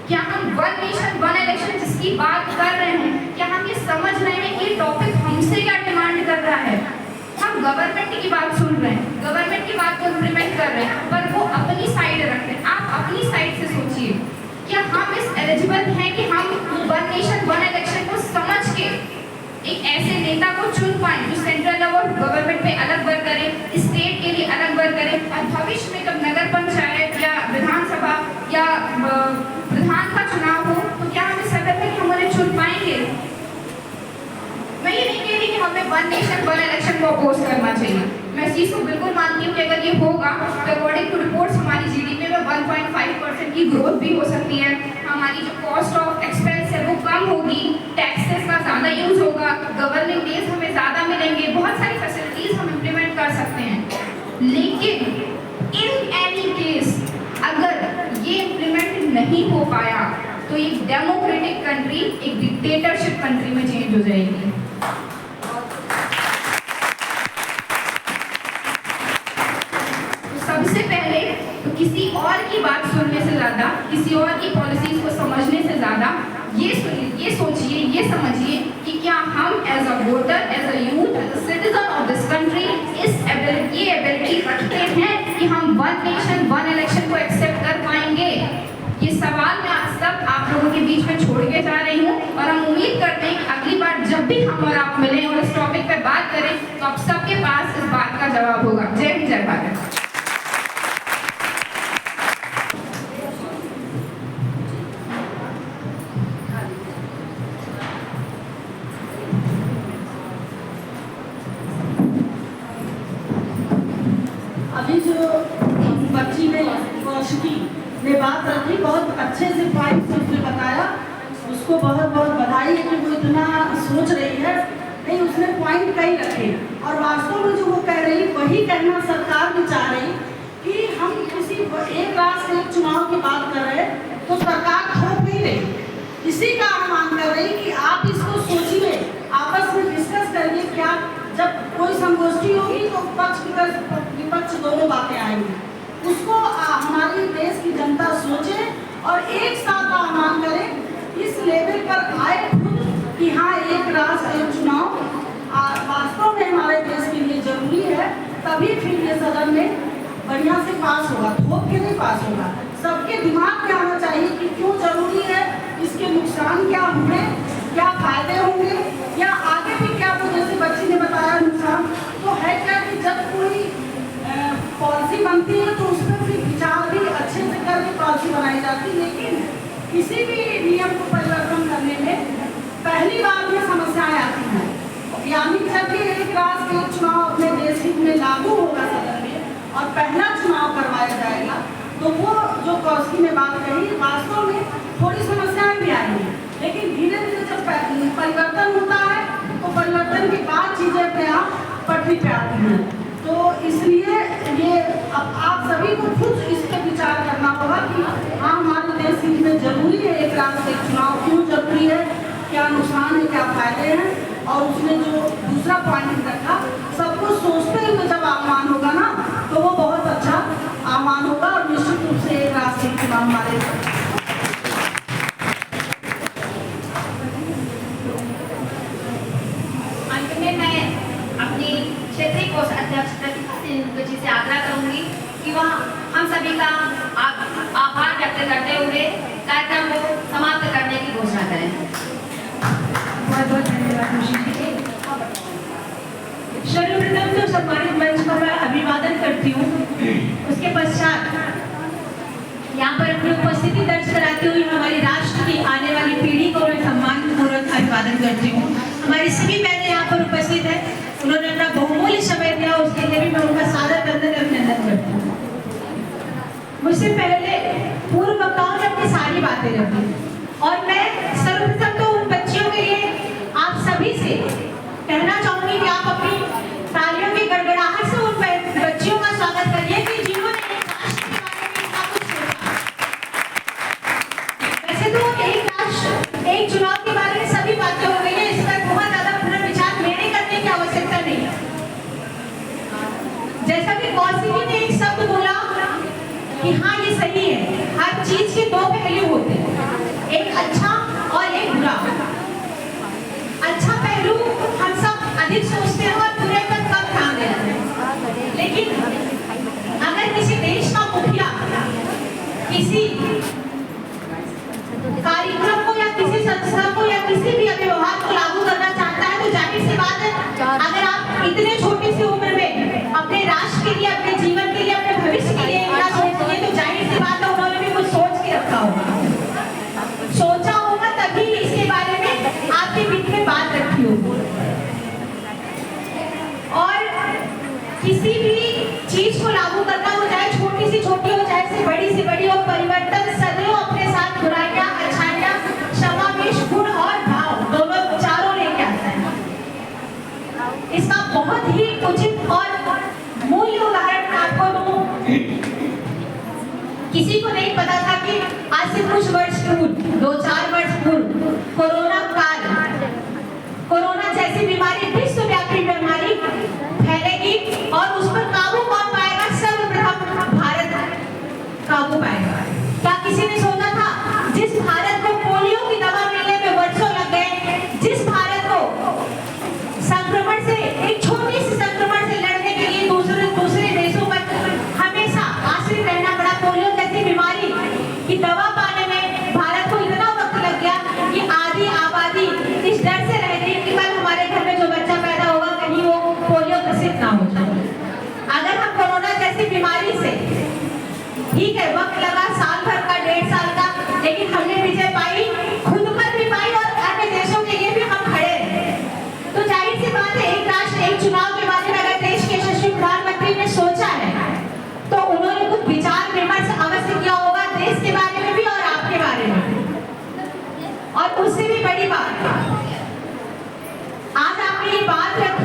Speaker 7: क्या हम वन नेशन वन इलेक्शन जिसकी बात कर रहे हैं, क्या हम ये समझ रहे हैं कि टॉपिक हमसे क्या डिमांड कर रहा है? हम गवर्नमेंट की बात सुन रहे हैं, गवर्नमेंट की बात को इम्प्लीमेंट कर रहे हैं, पर वो अपनी साइड रख रहे हैं। आप अपनी साइड से सोचिए, क्या हम इस एलिजिबल हैं कि हम वन नेशन वन इलेक्शन को समझ के एक ऐसे नेता को चुन पाएं जो सेंट्रल लेवल गवर्नमेंट पे अलग वर्क करे, स्टेट के लिए अलग वर्क करे, और भविष्य में जब नगर पंचायत या विधानसभा या विधान का चुनाव हो तो क्या हम इस सकते हैं कि हम उन्हें चुन पाएंगे? मैं ये नहीं कह रही कि हमें वन नेशन वन इलेक्शन को अपोज करना चाहिए, मैं इस चीज़ को बिल्कुल मानती हूँ कि अगर ये होगा तो अकॉर्डिंग टू रिपोर्ट्स हमारी जीडीपी में 1.5% की ग्रोथ भी हो सकती है, हमारी जो कॉस्ट ऑफ एक्सपेंस है वो कम होगी, टैक्सेस का ज़्यादा यूज होगा, गवर्निंग डेज हमें ज़्यादा मिलेंगे, बहुत सारी फैसिलिटीज़ हम इम्प्लीमेंट कर सकते हैं। लेकिन इन एनी केस अगर ये इम्प्लीमेंट नहीं हो पाया तो एक डेमोक्रेटिक कंट्री एक डिक्टेटरशिप कंट्री में चेंज हो जाएगी। Voter, as a youth, as a citizen of this country ये एबिलिटी रखते हैं कि हम वन नेशन वन इलेक्शन को एक्सेप्ट कर पाएंगे? ये सवाल मैं आज सब आप लोगों के बीच में छोड़ के जा रही हूँ और हम उम्मीद करते हैं कि अगली बार जब भी हम और आप मिलें और इस टॉपिक पे बात करें तो आप सबके पास इस बात का जवाब होगा। जय हिंद, जय भारत।
Speaker 4: अभी जो बच्ची ने कौशिकी ने बात रखी, बहुत अच्छे से पॉइंट से उसने बताया, उसको बहुत बहुत बधाई है कि वो इतना सोच रही है। नहीं, उसने पॉइंट कई रखे और वास्तव में जो वो कह रही वही कहना सरकार भी चाह रही कि हम किसी एक राष्ट्र एक चुनाव की बात कर रहे तो सरकार थोप नहीं रही, इसी का आह्वान कर रही कि आप इसको सोचिए, आपस में डिस्कस करिए। क्या जब कोई संगोष्ठी होगी तो पक्ष विपक्ष दोनों बातें आएंगी, उसको हमारी देश की जनता सोचे और एक साथ आह्वान करे, इस लेवल पर आए खुद कि हाँ एक राष्ट्र एक चुनाव वास्तव में हमारे देश के लिए जरूरी है, तभी फिर ये सदन में बढ़िया से पास होगा, थोप के नहीं पास होगा। सबके दिमाग में आना चाहिए कि क्यों जरूरी है, इसके नुकसान क्या होंगे, क्या फायदे होंगे, या आगे भी क्या हो। जैसे बच्ची ने बताया नुकसान तो है क्या कि जब कोई पॉलिसी बनती है तो उसमें भी विचार भी अच्छे से करके पॉलिसी बनाई जाती है, लेकिन किसी भी नियम को परिवर्तन करने में पहली बार में समस्याएं आती हैं। यानी जब भी एक राष्ट्र एक चुनाव अपने देश हित में लागू होगा सदन में और पहला चुनाव करवाया जाएगा, तो वो जो कौशिकी ने बात कही वास्तव में थोड़ी समस्याएं भी आएंगी, लेकिन धीरे धीरे जब परिवर्तन होता है तो परिवर्तन के बाद चीजें अपने आप पटरी पे आती हैं। तो इसलिए ये अब आप सभी को खुद इस पर विचार करना होगा कि हाँ हमारे देश हित में जरूरी है एक राष्ट्र एक चुनाव, क्यों जरूरी है, क्या नुकसान है, क्या फायदे हैं। और उसने जो दूसरा पॉइंट रखा, सबको सोचते हुए जब आह्वान होगा ना तो वो बहुत अच्छा आह्वान होगा और निश्चित रूप से एक राष्ट्र एक चुनाव हमारे।
Speaker 3: अंत में मैं अपनी क्षेत्रीय कोषाध्यक्ष प्रतिभा सिंह जी से आग्रह करूंगी कि वह हम सभी का आभार व्यक्त करते हुए कार्यक्रम को समाप्त करने की घोषणा करें।
Speaker 4: बहुत बहुत धन्यवाद खुशी जी। सर्वप्रथम तो सम्मानित मंच का मैं अभिवादन करती हूँ, उसके पश्चात यहाँ पर अपनी उपस्थिति दर्ज कराते हुए हमारी राष्ट्र की आने वाली पीढ़ी को मैं सम्मानपूर्वक अभिवादन करती हूँ। हमारी सभी बहनें यहाँ पर उपस्थित है, उन्होंने अपना बहुमूल्य समय दिया, उसके लिए भी मैं उनका सादर अभिनंदन करती हूँ। मुझसे पहले पूर्व वक्ताओं ने अपनी सारी बातें रखी और मैं सर्वप्रथम तो उन बच्चियों के लिए आप सभी से कहना चाहूंगी कि आप अपनी तालियों की गड़गड़ाहट से उन बच्चियों का स्वागत करिए कि जिन्होंने एक राष्ट्र के बारे में इतना कुछ सोचा। वैसे तो एक राष्ट्र एक चुनाव के बारे में सभी बातें हो गई है, इस पर बहुत ज्यादा पुनर्विचार मेरे करने की आवश्यकता नहीं है। जैसा कि कौशिकी ने एक शब्द बोला कि हाँ ये सही है, हर चीज के दो पहलू होते हैं, एक अच्छा और एक बुरा। अच्छा पहलू हम सब अधिक सोचते हैं और बुरे पर कम ध्यान देते हैं, लेकिन अगर किसी देश का मुखिया किसी कार्यक्रम को या किसी संस्था को या किसी भी व्यवहार को लागू करना चाहता है तो जाहिर सी बात है, अगर आप इतने छोटी सी उम्र में अपने राष्ट्र के लिए, अपने जीवन के लिए, अपने भविष्य के लिए इतना सोचेंगे तो जाहिर सी बात है उन्होंने भी कुछ सोच के रखा होगा, सोचा होगा, तभी इसके बारे में आपके बीच में बात रखी होगी। और किसी भी चीज को लागू करना हो, चाहे छोटी सी छोटी हो, चाहे से बड़ी हो, परिवर्तन सदैव अपने साथ बुराइयां, अच्छाइयां, समावेश, गुण और भाव दोनों चारों लेके आता है। इसका बहुत ही उचित और मूल्य उदाहरण आपको दूं। किसी को नहीं पता था कि आज से कुछ वर्ष पूर्व, 2-4 वर्ष पूर्व कोरोना जैसी बीमारी, विश्वव्यापी बीमारी फैलेगी और उस पर काबू कौन पाएगा? सर्वप्रथम भारत काबू पाएगा। क्या किसी ने सोचा था? जिस भारत को पोलियो की दवा मिलने में वर्षों लग गए, जिस भारत को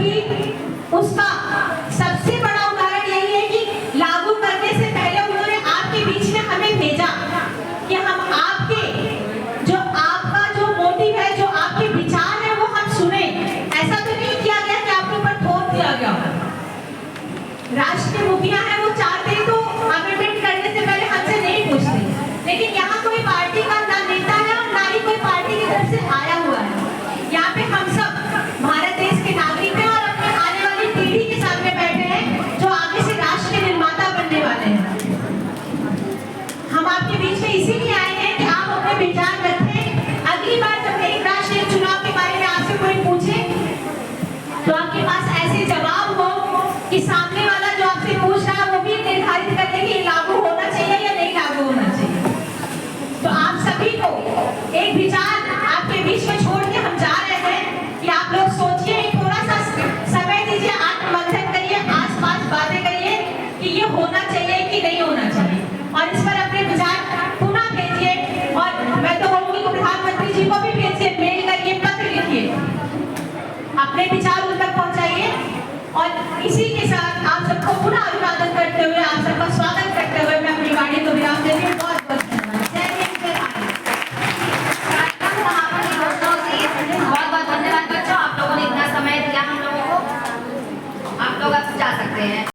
Speaker 4: भी उसका सबसे बड़ा उदाहरण यही है कि लागू करने से पहले उन्होंने आपके बीच में हमें भेजा कि हम आपके जो आपका जो मोटिव है, जो आपके विचार है, वो हम सुने। ऐसा तो नहीं किया गया कि आपके ऊपर थोप दिया गया। राष्ट्रीय मुखिया है, वो चाहते तो अमेंडमेंट करने से पहले हमसे नहीं पूछते, लेकिन यहाँ कोई पार्टी का ना नेता है और ना ही कोई पार्टी की तरफ से आया हुआ है। यहाँ पे हम सब भारत देश के नागरिक हैं और अपने आने वाली पीढ़ी के सामने बैठे हैं जो आगे से राष्ट्र के निर्माता बनने वाले हैं। हम आपके बीच में इसीलिए आए हैं कि आप अपने विचार रखें। अगली बार जब एक राष्ट्रीय चुनाव के बारे में आपसे कोई पूछे तो आपके पास ऐसे जवाब हो कि सामने वाला जो आपसे पूछ रहा है वो भी निर्धारित कर ले कि लागू होना चाहिए या नहीं लागू होना चाहिए। तो आप सभी को एक विचार आपके बीच में छोड़ के हम जा रहे हैं कि आप लोग सोचिए, थोड़ा सा समय दीजिए, आत्ममंथन करिए, आस-पास बातें करिए कि ये होना चाहिए कि नहीं होना चाहिए, और इस पर अपने विचार पुनः भेजिए। और मैं तो कहूँगी प्रधानमंत्री जी को भी भेजिए, मेल करिए, पत्र लिखिए, अपने विचार उन तक पहुँचाइए। और इसी के साथ आप सबको